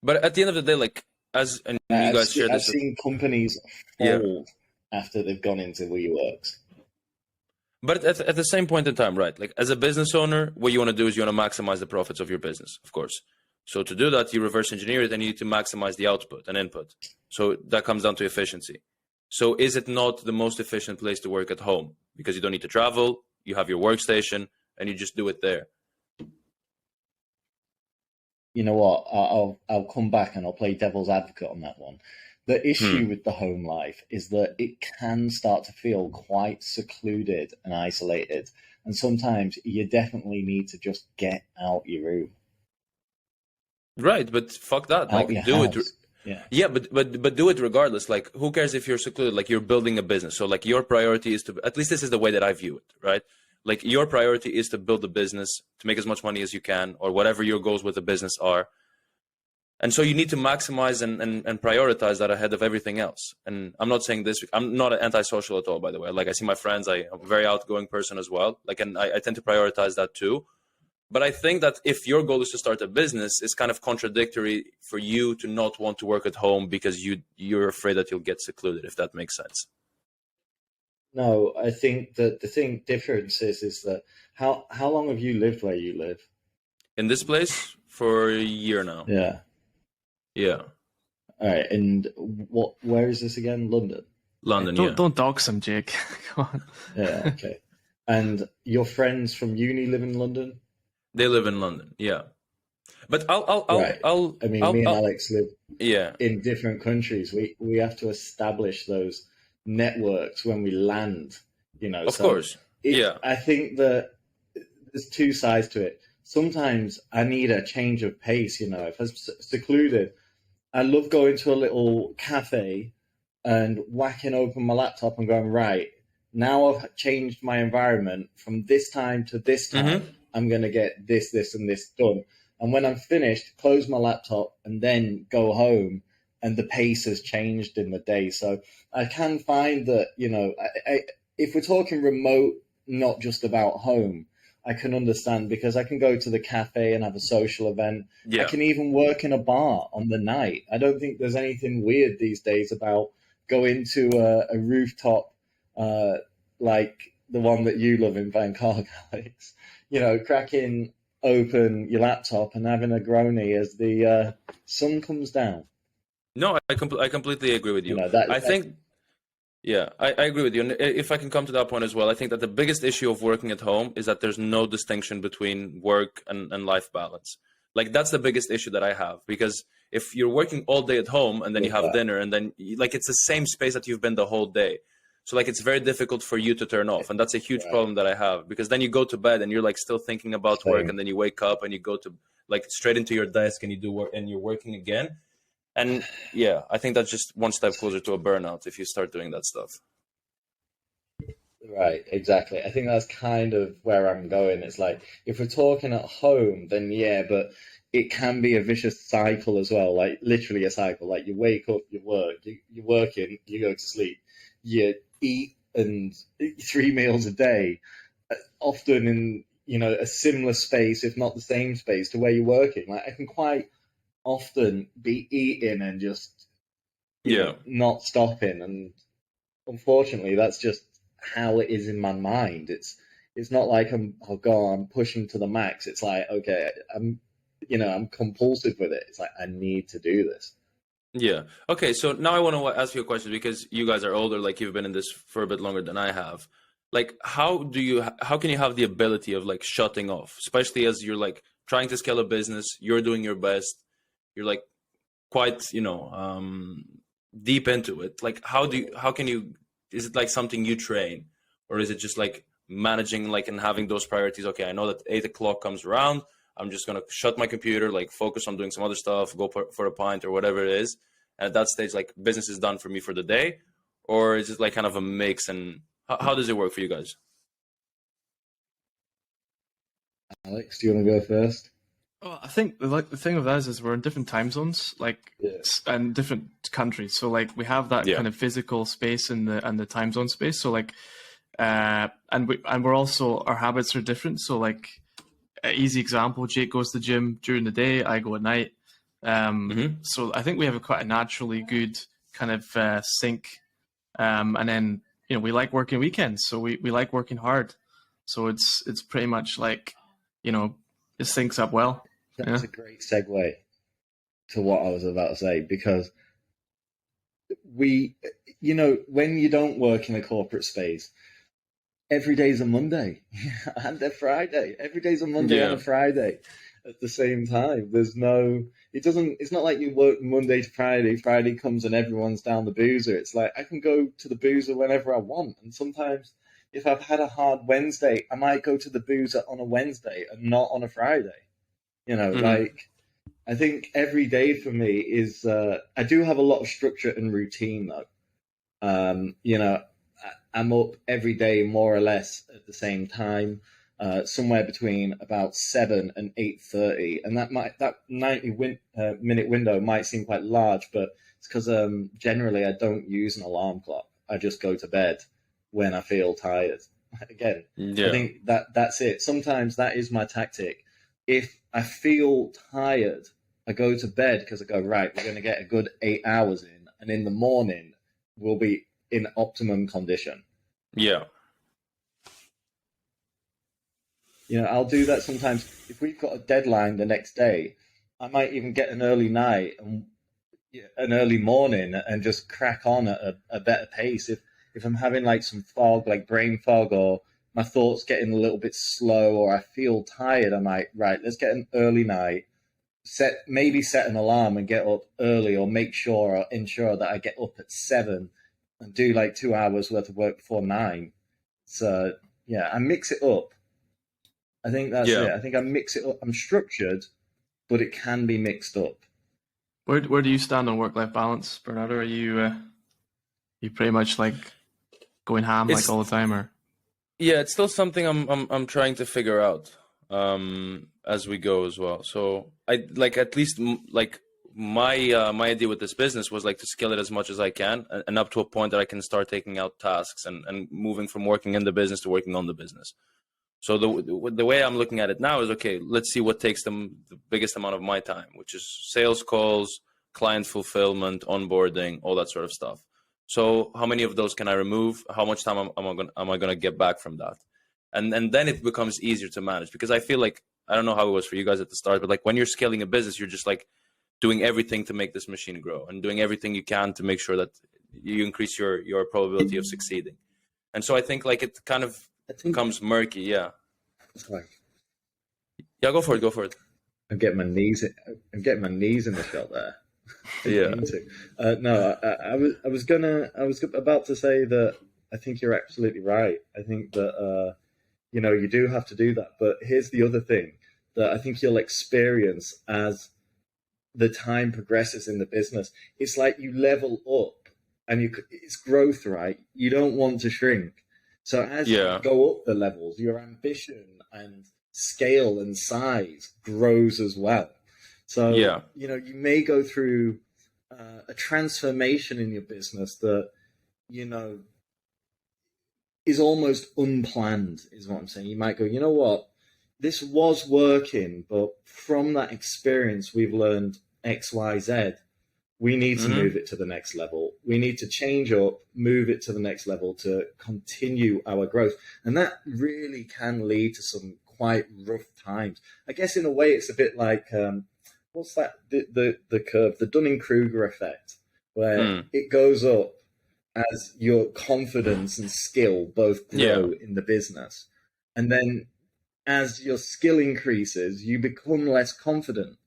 S3: But at the end of the day, like, and you guys share
S1: I've
S3: this.
S1: seen companies
S3: Yeah.
S1: fold after they've gone into WeWorks.
S3: But at the same point in time, right? Like, as a business owner, what you want to do is you want to maximize the profits of your business, of course. So to do that, you reverse engineer it and you need to maximize the output and input. So that comes down to efficiency. So is it not the most efficient place to work at home? Because you don't need to travel, you have your workstation, and you just do it there.
S1: You know what? I'll come back and I'll play devil's advocate on that one. The issue with the home life is that it can start to feel quite secluded and isolated. And sometimes you definitely need to just get out your room.
S3: Right, but fuck that.
S1: Out
S3: Like,
S1: your
S3: do
S1: house.
S3: it.
S1: Yeah.
S3: Yeah, but do it regardless. Like, who cares if you're secluded? Like, you're building a business. So, like, your priority is to, at least this is the way that I view it, right? Like, your priority is to build a business, to make as much money as you can, or whatever your goals with the business are. And so you need to maximize and prioritize that ahead of everything else. And I'm not saying this, I'm not antisocial at all, by the way. Like, I see my friends, I'm a very outgoing person as well. Like, and I tend to prioritize that too. But I think that if your goal is to start a business, it's kind of contradictory for you to not want to work at home because you're afraid that you'll get secluded, if that makes sense.
S1: No, I think that the difference is that how long have you lived where you live?
S3: In this place for a year now.
S1: Yeah.
S3: Yeah.
S1: All right. And where is this again? London.
S3: London,
S2: Don't dox him, Jake. Come on.
S1: Yeah. Okay. And your friends from uni live in London?
S3: They live in London, yeah. But
S1: Right. I mean, me and Alex live
S3: yeah.
S1: in different countries. We have to establish those networks when we land, you know.
S3: Of course. Yeah.
S1: I think that there's two sides to it. Sometimes I need a change of pace, you know. If I'm secluded, I love going to a little cafe and whacking open my laptop and going, right, now I've changed my environment from this time to this time. I'm going to get this, this, and this done. And when I'm finished, close my laptop and then go home, and the pace has changed in the day. So I can find that, you know, if we're talking remote, not just about home, I can understand, because I can go to the cafe and have a social event.
S3: Yeah.
S1: I can even work in a bar on the night. I don't think there's anything weird these days about going to a rooftop like the one that you love in Bangkok, Alex. You know, cracking open your laptop and having a groany as the sun comes down.
S3: No, I completely agree with you.
S1: You know,
S3: I agree with you. And if I can come to that point as well, I think that the biggest issue of working at home is that there's no distinction between work and life balance. Like, that's the biggest issue that I have, because if you're working all day at home and then you have dinner and then, like, it's the same space that you've been the whole day. So, like, it's very difficult for you to turn off. And that's a huge problem that I have, because then you go to bed and you're, like, still thinking about work, and then you wake up and you go to, like, straight into your desk and you do work and you're working again. And yeah, I think that's just one step closer to a burnout if you start doing that stuff.
S1: Right, exactly. I think that's kind of where I'm going. It's like, if we're talking at home, then yeah, but it can be a vicious cycle as well. Like, literally a cycle. Like, you wake up, you work, you're working, you go to sleep, you eat, and 3 meals a day, often in, you know, a similar space, if not the same space to where you're working. Like, I can quite often be eating and just not stopping, and unfortunately that's just how it is in my mind. It's not like I'm pushing to the max. It's like, okay, I'm compulsive with it. It's like, I need to do this.
S3: Yeah. Okay, so now I want to ask you a question, because you guys are older, like, you've been in this for a bit longer than I have. Like, how can you have the ability of, like, shutting off, especially as you're, like, trying to scale a business, you're doing your best, you're, like, quite, deep into it. Like, is it like something you train, or is it just like managing, like, and having those priorities? Okay, I know that 8 o'clock comes around, I'm just going to shut my computer, like, focus on doing some other stuff, go for a pint or whatever it is. And at that stage, like, business is done for me for the day. Or is it like kind of a mix? And how does it work for you guys?
S1: Alex, do you want to go first?
S2: Well, I think the thing with us is we're in different time zones, like,
S1: Yeah.
S2: and different countries. So like we have that
S3: Yeah.
S2: kind of physical space and the time zone space. So like, and we're also, our habits are different. So like, an easy example: Jake goes to the gym during the day, I go at night. So I think we have a quite a naturally good kind of sync. And then we like working weekends, so we like working hard. So it's pretty much like it syncs up well.
S1: That's a great segue to what I was about to say, because when you don't work in a corporate space, every day's a Monday and a Friday. Every day's a Monday and a Friday at the same time. It's not like you work Monday to Friday. Friday comes and everyone's down the boozer. It's like I can go to the boozer whenever I want. And sometimes if I've had a hard Wednesday, I might go to the boozer on a Wednesday and not on a Friday. Like, I think every day for me is, I do have a lot of structure and routine though. I'm up every day more or less at the same time, somewhere between about 7 and 8:30, and that 90-minute window might seem quite large, but it's because generally I don't use an alarm clock. I just go to bed when I feel tired. Again, I think that's it. Sometimes that is my tactic. If I feel tired, I go to bed because I go, right, we're going to get a good 8 hours in, and in the morning we'll be in optimum condition.
S3: Yeah.
S1: I'll do that sometimes. If we've got a deadline the next day, I might even get an early night and an early morning and just crack on at a better pace. If I'm having like some fog, like brain fog, or my thoughts getting a little bit slow, or I feel tired, I might, right, let's get an early night, maybe set an alarm and get up early, or ensure that I get up at 7 and do like 2 hours worth of work before 9. So I mix it up. I think that's it. I think I mix it up. I'm structured, but it can be mixed up.
S2: Where do you stand on work-life balance, Bernardo? Are you pretty much like going ham like all the time, or?
S3: Yeah, it's still something I'm trying to figure out as we go as well. So I like, at least like my idea with this business was like to scale it as much as I can, and up to a point that I can start taking out tasks and moving from working in the business to working on the business. So the way I'm looking at it now is, okay, let's see what takes them the biggest amount of my time, which is sales calls, client fulfillment, onboarding, all that sort of stuff. So how many of those can I remove? How much time am I going to get back from that? And then it becomes easier to manage, because I feel like, I don't know how it was for you guys at the start, but like when you're scaling a business, you're just like doing everything to make this machine grow and doing everything you can to make sure that you increase your probability of succeeding. And so I think like it kind of becomes murky. Yeah.
S1: Sorry.
S3: Yeah, go for it.
S1: I'm getting my knees in the shot there.
S3: Yeah.
S1: No, I was about to say that I think you're absolutely right. I think that you do have to do that. But here's the other thing that I think you'll experience as the time progresses in the business. It's like you level up, and it's growth, right? You don't want to shrink. So as you go up the levels, your ambition and scale and size grows as well. So, you may go through a transformation in your business that, is almost unplanned, is what I'm saying. You might go, you know what, this was working, but from that experience, we've learned X, Y, Z. We need to move it to the next level. We need to change up, move it to the next level to continue our growth. And that really can lead to some quite rough times. I guess in a way, it's a bit like, what's that? The curve, the Dunning-Kruger effect, where it goes up as your confidence and skill both grow in the business. And then as your skill increases, you become less confident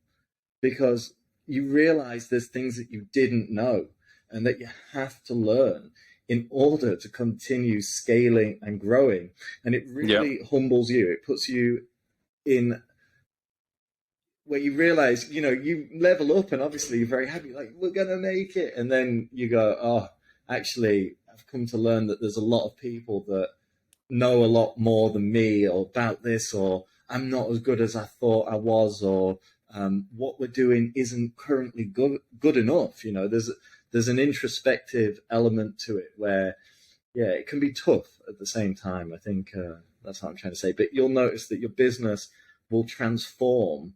S1: because you realize there's things that you didn't know and that you have to learn in order to continue scaling and growing. And it really humbles you. It puts you in where you realize, you level up and obviously you're very happy, like, we're going to make it. And then you go, oh, actually, I've come to learn that there's a lot of people that know a lot more than me or about this, or I'm not as good as I thought I was, or what we're doing isn't currently good enough. You know, there's an introspective element to it where, yeah, it can be tough at the same time. I think that's what I'm trying to say. But you'll notice that your business will transform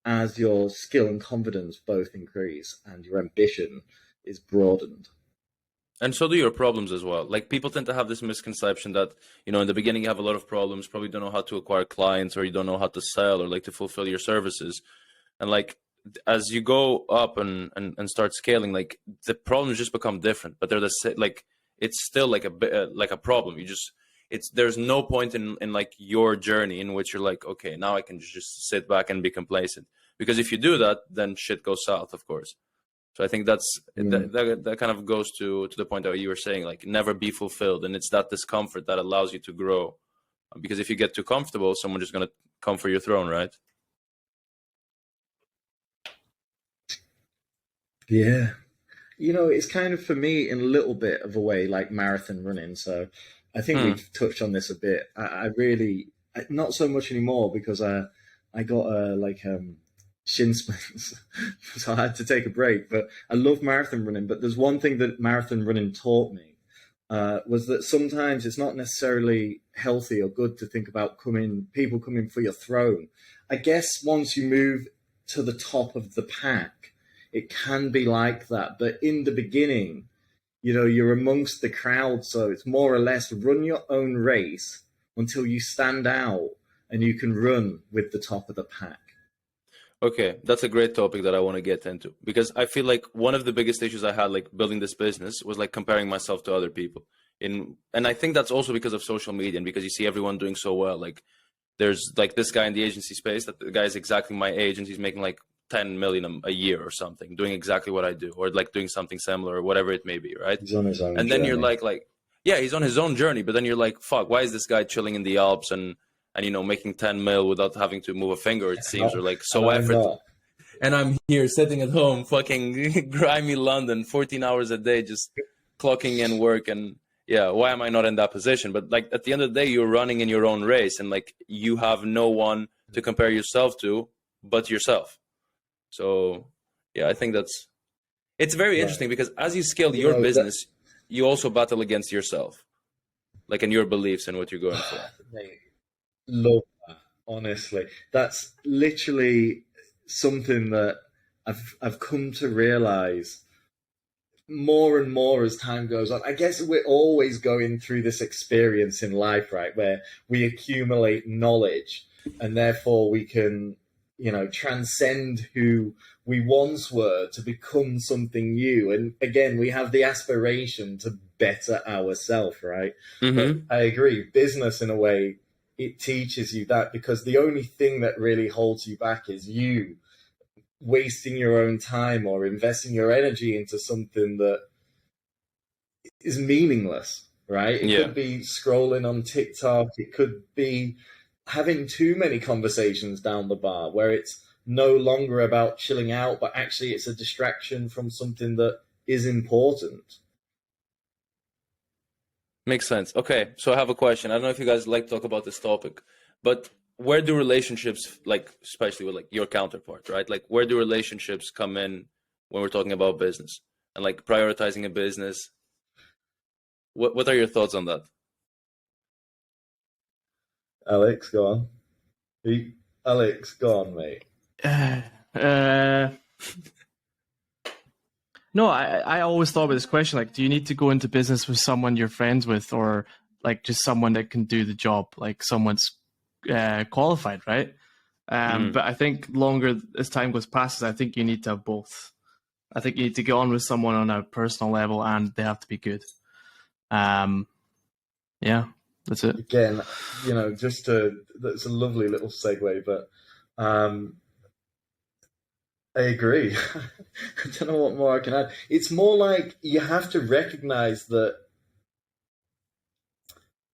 S1: as your skill and confidence both increase and your ambition is broadened.
S3: And so do your problems as well. Like, people tend to have this misconception that, you know, in the beginning you have a lot of problems, probably don't know how to acquire clients, or you don't know how to sell, or like to fulfill your services. And like, as you go up and start scaling, like, the problems just become different, but they're like, it's still like a problem. There's no point in like your journey in which you're like, okay, now I can just sit back and be complacent. Because if you do that, then shit goes south, of course. So I think that kind of goes to the point that you were saying, like, never be fulfilled. And it's that discomfort that allows you to grow. Because if you get too comfortable, someone's just going to come for your throne, right?
S1: Yeah. You know, it's kind of, for me, in a little bit of a way, like marathon running. So I think we've touched on this a bit. I really, not so much anymore, because I got shin splints, so I had to take a break. But I love marathon running. But there's one thing that marathon running taught me, was that sometimes it's not necessarily healthy or good to think about people coming for your throne. I guess once you move to the top of the pack, it can be like that. But in the beginning, you know, you're amongst the crowd, so it's more or less run your own race until you stand out and you can run with the top of the pack.
S3: Okay, that's a great topic that I want to get into, because I feel like one of the biggest issues I had, like, building this business, was like comparing myself to other people. And I think that's also because of social media, and because you see everyone doing so well. Like, there's like this guy in the agency space, that the guy is exactly my age, and he's making like 10 million a year or something, doing exactly what I do, or like doing something similar, or whatever it may be, right?
S1: He's on his own
S3: And then
S1: journey.
S3: you're like, yeah, he's on his own journey, but then you're like, fuck, why is this guy chilling in the Alps and you know, making 10 mil without having to move a finger, it seems, or like so effortless. And I'm here sitting at home, fucking grimy London, 14 hours a day, just clocking in work. And yeah, why am I not in that position? But like, at the end of the day, you're running in your own race, and like, you have no one to compare yourself to but yourself. So yeah, I think it's very interesting, because as you scale your business, you also battle against yourself, like, in your beliefs and what you're going for.
S1: Mate, love that. Honestly, that's literally something that I've come to realize more and more as time goes on. I guess we're always going through this experience in life, right, where we accumulate knowledge, and therefore we can, you know, transcend who we once were to become something new. And again, we have the aspiration to better ourselves, right?
S3: Mm-hmm.
S1: But I agree, business, in a way, it teaches you that, because the only thing that really holds you back is you wasting your own time or investing your energy into something that is meaningless, right? It could be scrolling on TikTok. It could be having too many conversations down the bar, where it's no longer about chilling out, but actually it's a distraction from something that is important.
S3: Makes sense. Okay, so I have a question. I don't know if you guys like to talk about this topic, but where do relationships, like, especially with like your counterpart, right? Like, where do relationships come in when we're talking about business and like prioritizing a business? What are your thoughts on that?
S1: Alex, go on. Alex, go on, mate.
S2: No, I always thought about this question, like, do you need to go into business with someone you're friends with, or like just someone that can do the job, like someone's qualified, right? But I think longer as time goes past, I think you need to have both. I think you need to get on with someone on a personal level, and they have to be good. Yeah, that's it.
S1: Again, you know, that's a lovely little segue, but I agree. I don't know what more I can add. It's more like you have to recognize that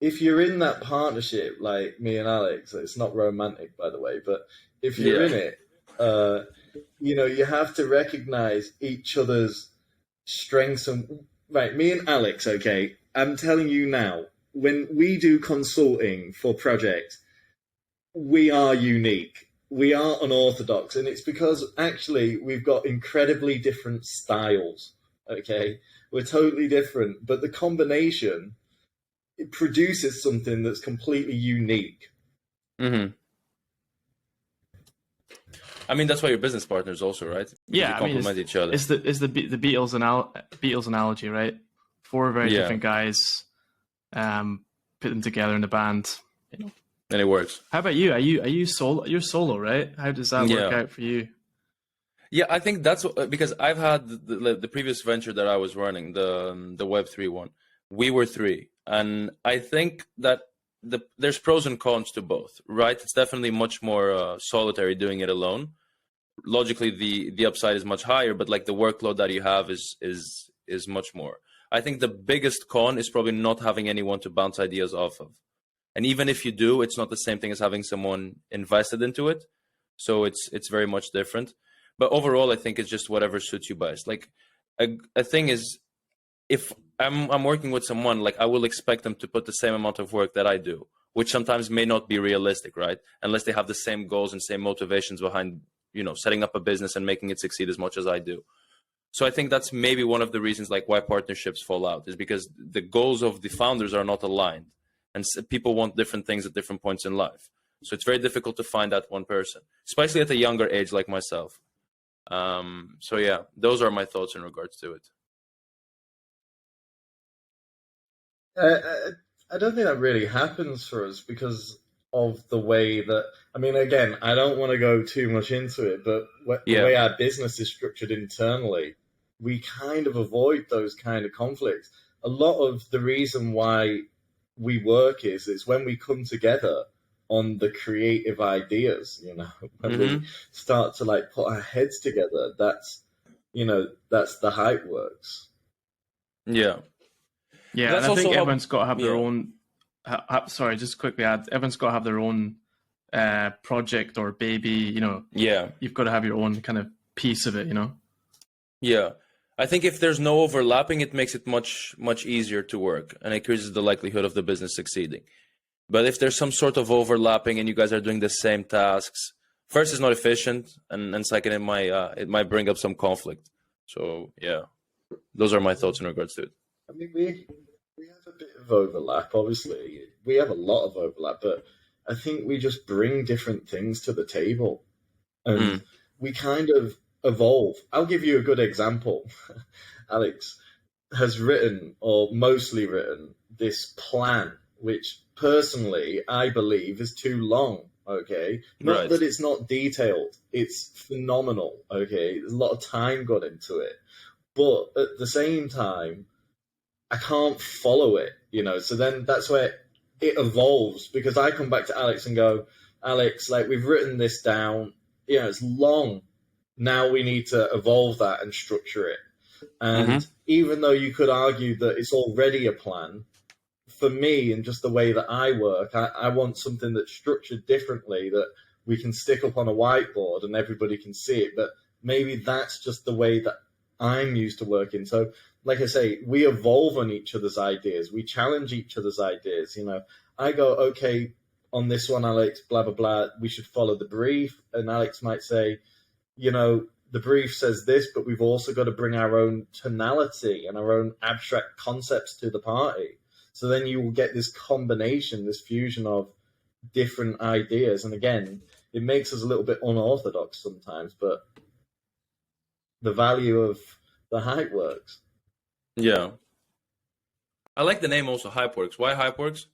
S1: if you're in that partnership, like me and Alex, it's not romantic, by the way, but if you're in it, you know, you have to recognize each other's strengths. And right, me and Alex, okay, I'm telling you now, when we do consulting for projects, we are unique. We are unorthodox, and it's because actually we've got incredibly different styles. Okay, we're totally different, but the combination, it produces something that's completely unique.
S3: Mm-hmm. I mean, that's why you're business partners also, right? Because
S2: Yeah,
S3: you
S2: I mean,
S3: complement each other.
S2: it's the Beatles analogy, right? Four very
S3: Yeah.
S2: different guys, put them together in a band. You know.
S3: And it works.
S2: How about you? Are you solo? You're solo, right? How does that work
S3: Yeah.
S2: out for you?
S3: Yeah, I think that's because I've had the previous venture that I was running, the Web3 one. We were three, and I think that there's pros and cons to both, right? It's definitely much more solitary doing it alone. Logically, the upside is much higher, but like the workload that you have is much more. I think the biggest con is probably not having anyone to bounce ideas off of, and even if you do, it's not the same thing as having someone invested into it. So it's very much different. But overall, I think it's just whatever suits you best. Like a thing is, if I'm working with someone, like I will expect them to put the same amount of work that I do, which sometimes may not be realistic, right? Unless they have the same goals and same motivations behind, setting up a business and making it succeed as much as I do. So I think that's maybe one of the reasons like why partnerships fall out, is because the goals of the founders are not aligned, and people want different things at different points in life. So it's very difficult to find that one person, especially at a younger age like myself. So yeah, those are my thoughts in regards to it.
S1: I don't think that really happens for us because of the way that, I mean, again, I don't want to go too much into it, but the way our business is structured internally, we kind of avoid those kind of conflicts. A lot of the reason why we work is when we come together on the creative ideas, when we start to like put our heads together, that's the HYPEWORKS.
S2: Yeah, and I think everyone's got to have their own. Sorry, just quickly add. Everyone's got to have their own project or baby. You've got to have your own kind of piece of it.
S3: Yeah, I think if there's no overlapping, it makes it much easier to work, and it increases the likelihood of the business succeeding. But if there's some sort of overlapping and you guys are doing the same tasks, first, it's not efficient, and second, it might bring up some conflict. So yeah, those are my thoughts in regards to it.
S1: I mean, we have a bit of overlap, obviously. We have a lot of overlap, but I think we just bring different things to the table. And we kind of evolve. I'll give you a good example. Alex has written, or mostly written, this plan, which personally I believe is too long. Okay, not that it's not detailed, it's phenomenal. Okay, there's a lot of time got into it, but at the same time, I can't follow it, so then that's where it evolves, because I come back to Alex and go, Alex, like, we've written this down, it's long. Now we need to evolve that and structure it. And even though you could argue that it's already a plan, for me and just the way that I work, I want something that's structured differently, that we can stick up on a whiteboard and everybody can see it. But maybe that's just the way that I'm used to working. So, like I say, we evolve on each other's ideas. We challenge each other's ideas. I go, okay, on this one, Alex, blah, blah, blah, we should follow the brief. And Alex might say, the brief says this, but we've also got to bring our own tonality and our own abstract concepts to the party. So then you will get this combination, this fusion of different ideas. And again, it makes us a little bit unorthodox sometimes, but the value of the HYPEWORKS.
S3: Yeah. I like the name also, HYPEWORKS. Why HYPEWORKS?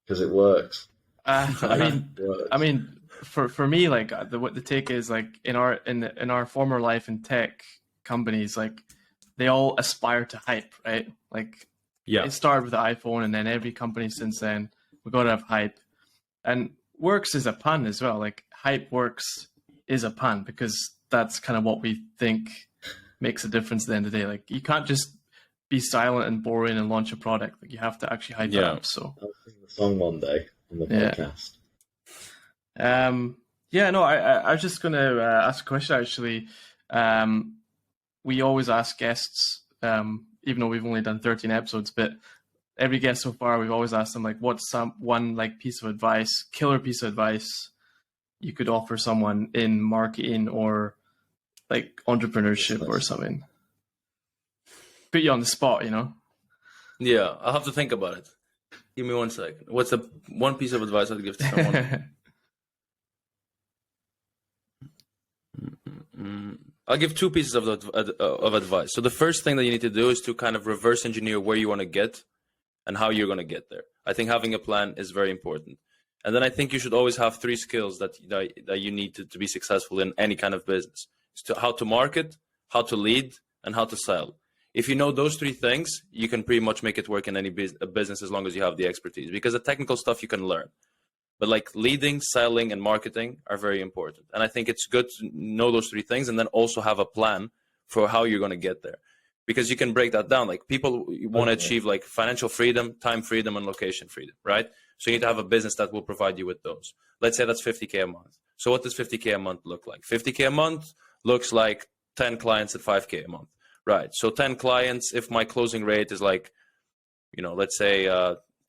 S1: Because it works.
S2: I mean, for me, like the take is like in our former life in tech companies, like they all aspire to hype, right? Like it started with the iPhone, and then every company since then we got to have hype. And works is a pun as well. Like HYPEWORKS is a pun because that's kind of what we think makes a difference at the end of the day. Like you can't just be silent and boring and launch a product. Like you have to actually hype it up. So
S1: I'll sing the song one day on the podcast.
S2: I was just going to ask a question actually. We always ask guests, even though we've only done 13 episodes, but every guest so far, we've always asked them like, what's one like piece of advice, killer piece of advice you could offer someone in marketing or like entrepreneurship or something? Put you on the spot, you know?
S3: Yeah, I'll have to think about it. Give me 1 second. What's the one piece of advice I'd give to someone? I'll give 2 pieces of advice. So the first thing that you need to do is to kind of reverse engineer where you want to get and how you're going to get there. I think having a plan is very important. And then I think you should always have 3 skills that you need to be successful in any kind of business. It's how to market, how to lead, and how to sell. If you know those 3 things, you can pretty much make it work in any business as long as you have the expertise, because the technical stuff you can learn. But like leading, selling, and marketing are very important. And I think it's good to know those 3 things and then also have a plan for how you're going to get there. Because you can break that down. Like people want to achieve like financial freedom, time freedom, and location freedom, right? So you need to have a business that will provide you with those. Let's say that's 50K a month. So what does 50K a month look like? 50K a month looks like 10 clients at 5K a month, right? So 10 clients, if my closing rate is like, let's say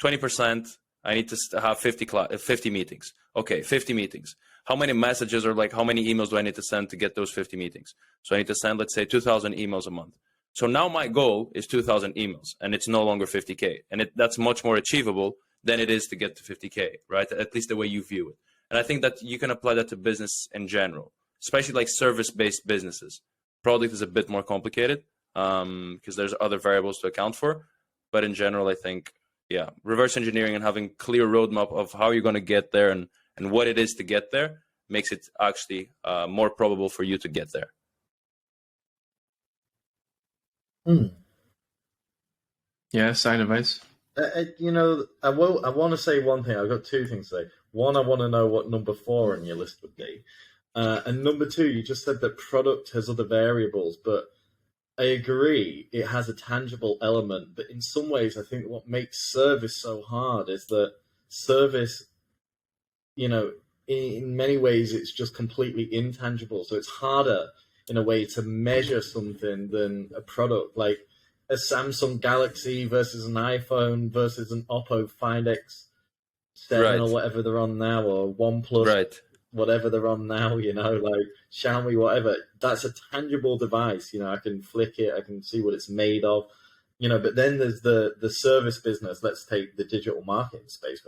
S3: 20%, I need to have 50 meetings. Okay, 50 meetings. How many messages or like how many emails do I need to send to get those 50 meetings? So I need to send, let's say, 2,000 emails a month. So now my goal is 2,000 emails, and it's no longer 50K. And that's much more achievable than it is to get to 50K, right? At least the way you view it. And I think that you can apply that to business in general, especially like service-based businesses. Product is a bit more complicated because there's other variables to account for. But in general, I think, yeah, reverse engineering and having clear roadmap of how you're going to get there and what it is to get there makes it actually more probable for you to get there.
S2: Yeah, sound advice.
S1: I want to say one thing. I've got 2 things to say. One, I want to know what number 4 on your list would be. And number 2, you just said that product has other variables, but I agree it has a tangible element. But in some ways, I think what makes service so hard is that service, in many ways, it's just completely intangible. So it's harder in a way to measure something than a product, like a Samsung Galaxy versus an iPhone versus an Oppo Find X7 or whatever they're on now, or OnePlus, whatever they're on now, like Xiaomi, whatever. That's a tangible device. I can flick it, I can see what it's made of. But then there's the service business. Let's take the digital marketing space.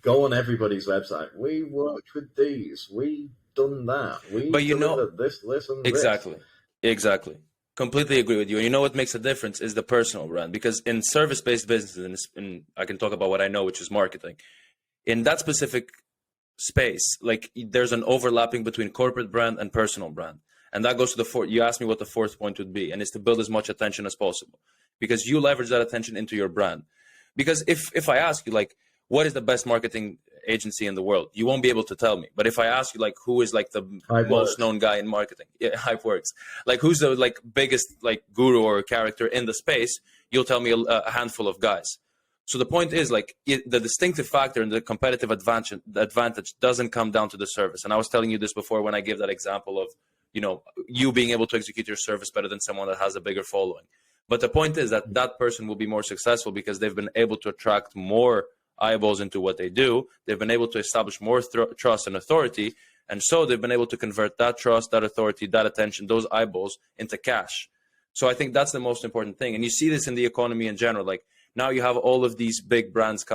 S1: Go on everybody's website. We worked with these. We done that. We delivered this, and
S3: exactly.
S1: this.
S3: Exactly. Completely agree with you. And what makes a difference is the personal brand. Because in service-based businesses, and I can talk about what I know, which is marketing, in that specific space, like there's an overlapping between corporate brand and personal brand. And that goes to the 4th. You asked me what the 4th point would be, and it's to build as much attention as possible. Because you leverage that attention into your brand. Because if I ask you, like, what is the best marketing agency in the world, you won't be able to tell me. But if I ask you, like, who is like the most known guy in marketing, HYPEWORKS, like who's the like biggest like guru or character in the space, you'll tell me a handful of guys. So the point is, like, the distinctive factor and the competitive advantage doesn't come down to the service. And I was telling you this before when I gave that example of you being able to execute your service better than someone that has a bigger following. But the point is that that person will be more successful because they've been able to attract more eyeballs into what they do. They've been able to establish more trust and authority. And so they've been able to convert that trust, that authority, that attention, those eyeballs into cash. So I think that's the most important thing. And you see this in the economy in general. Like now you have all of these big brands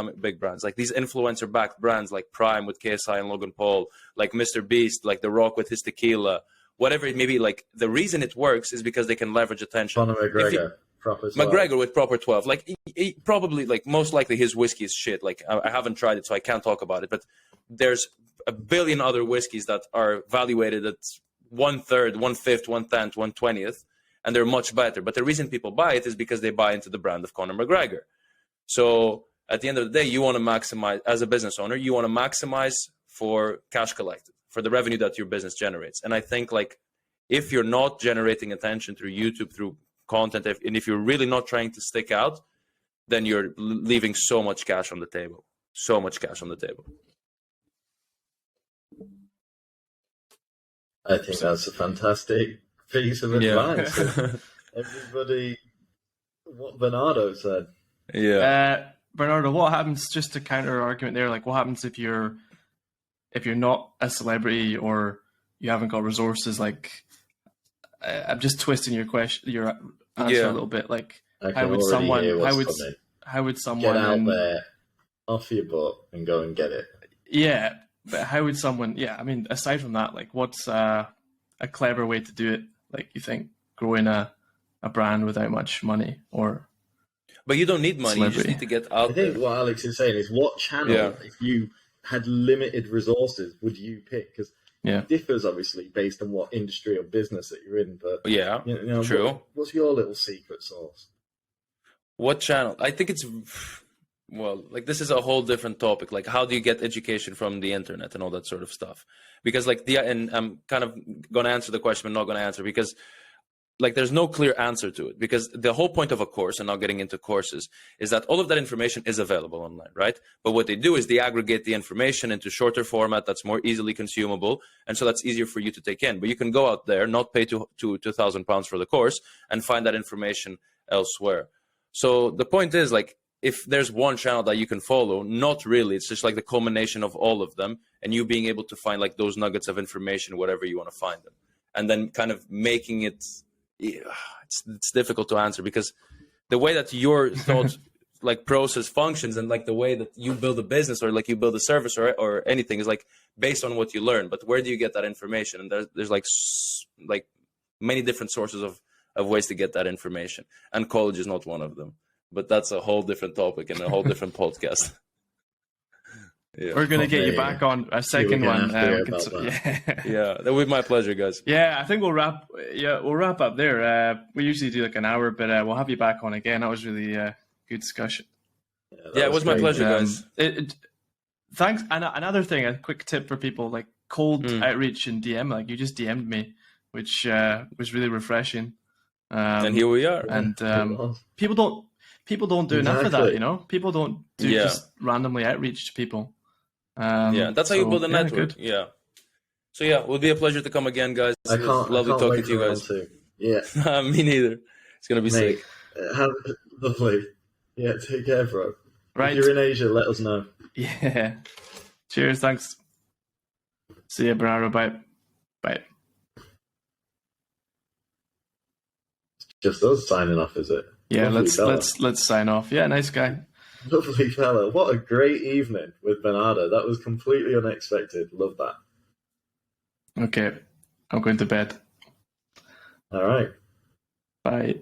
S3: like these influencer backed brands like Prime with KSI and Logan Paul, like Mr. Beast, like The Rock with his tequila, whatever it may be. Like the reason it works is because they can leverage attention.
S1: Conor McGregor.
S3: McGregor with proper 12, like he probably, like most likely his whiskey is shit. Like I haven't tried it, so I can't talk about it. But there's a billion other whiskeys that are valuated at 1/3, 1/5, 1/10, 1/20th, and they're much better. But the reason people buy it is because they buy into the brand of Conor McGregor. So at the end of the day, you want to maximize as a business owner. You want to maximize for cash collected, for the revenue that your business generates. And I think like if you're not generating attention through YouTube, through content, and if you're really not trying to stick out, then you're leaving so much cash on the table. So much cash on the table.
S1: I think that's a fantastic piece of advice. Everybody, what Bernardo said.
S3: Yeah.
S2: Bernardo, what happens, just to counter argument there, like what happens if you're not a celebrity or you haven't got resources? Like, I'm just twisting your answer a
S3: Yeah.
S2: little bit. Like,
S1: I can already hear what's coming.
S2: how would someone
S1: Get out there, off your butt, and go and get it.
S2: Yeah, but how would someone? Yeah, I mean, aside from that, like, what's a clever way to do it? Like, you think growing a brand without much money, or
S3: But you don't need money. You just
S2: celebrity?
S3: need to get
S1: I
S3: out there.
S1: think what Alex is saying is, what channel,
S3: Yeah.
S1: if you had limited resources, would you pick? Because
S2: Yeah.
S1: it differs, obviously, based on what industry or business that you're in. But
S3: Yeah.
S1: you know,
S3: True.
S1: what's your little secret sauce?
S3: What channel? I think it's, well, like this is a whole different topic. Like, how do you get education from the internet and all that sort of stuff? Because and I'm kind of going to answer the question, but not going to answer, because like there's no clear answer to it, because the whole point of a course, and not getting into courses, is that all of that information is available online, right? But what they do is they aggregate the information into shorter format that's more easily consumable, and so that's easier for you to take in. But you can go out there, not pay £2,000 for the course, and find that information elsewhere. So the point is, like, if there's one channel that you can follow, not really. It's just like the culmination of all of them, and you being able to find like those nuggets of information wherever you want to find them, and then kind of making it. It's difficult to answer, because the way that your thought like process functions, and like the way that you build a business or like you build a service or anything, is like based on what you learn. But where do you get that information? And there's like many different sources of ways to get that information, and college is not one of them. But that's a whole different topic and a whole different podcast. Yeah.
S2: We're gonna get you back on a second one.
S3: Yeah, that would be my pleasure, guys.
S2: Yeah, I think we'll wrap. Yeah, we'll wrap up there. We usually do like an hour, but we'll have you back on again. That was really good discussion.
S3: Yeah, it was my pleasure, guys.
S2: Thanks. And another thing, a quick tip for people, like cold outreach and DM. Like you just DM'd me, which was really refreshing.
S3: And here we are.
S2: And people don't do enough of that. You know, people don't do just randomly outreach to people.
S3: That's how you build a network. Yeah. So yeah, it would be a pleasure to come again, guys.
S1: I can't
S3: talking to you guys. Yeah. Me neither. It's gonna be sick.
S1: Lovely. Yeah, take care, bro.
S2: Right.
S1: If you're in Asia, let us know.
S2: Yeah. Cheers. Thanks. See you, Bernardo. Bye. Bye.
S1: Just us signing off, is it?
S2: Yeah. Let's sign off. Yeah. Nice guy.
S1: Lovely fella. What a great evening with Bernardo. That was completely unexpected. Love that.
S2: Okay. I'm going to bed.
S1: All right.
S2: Bye.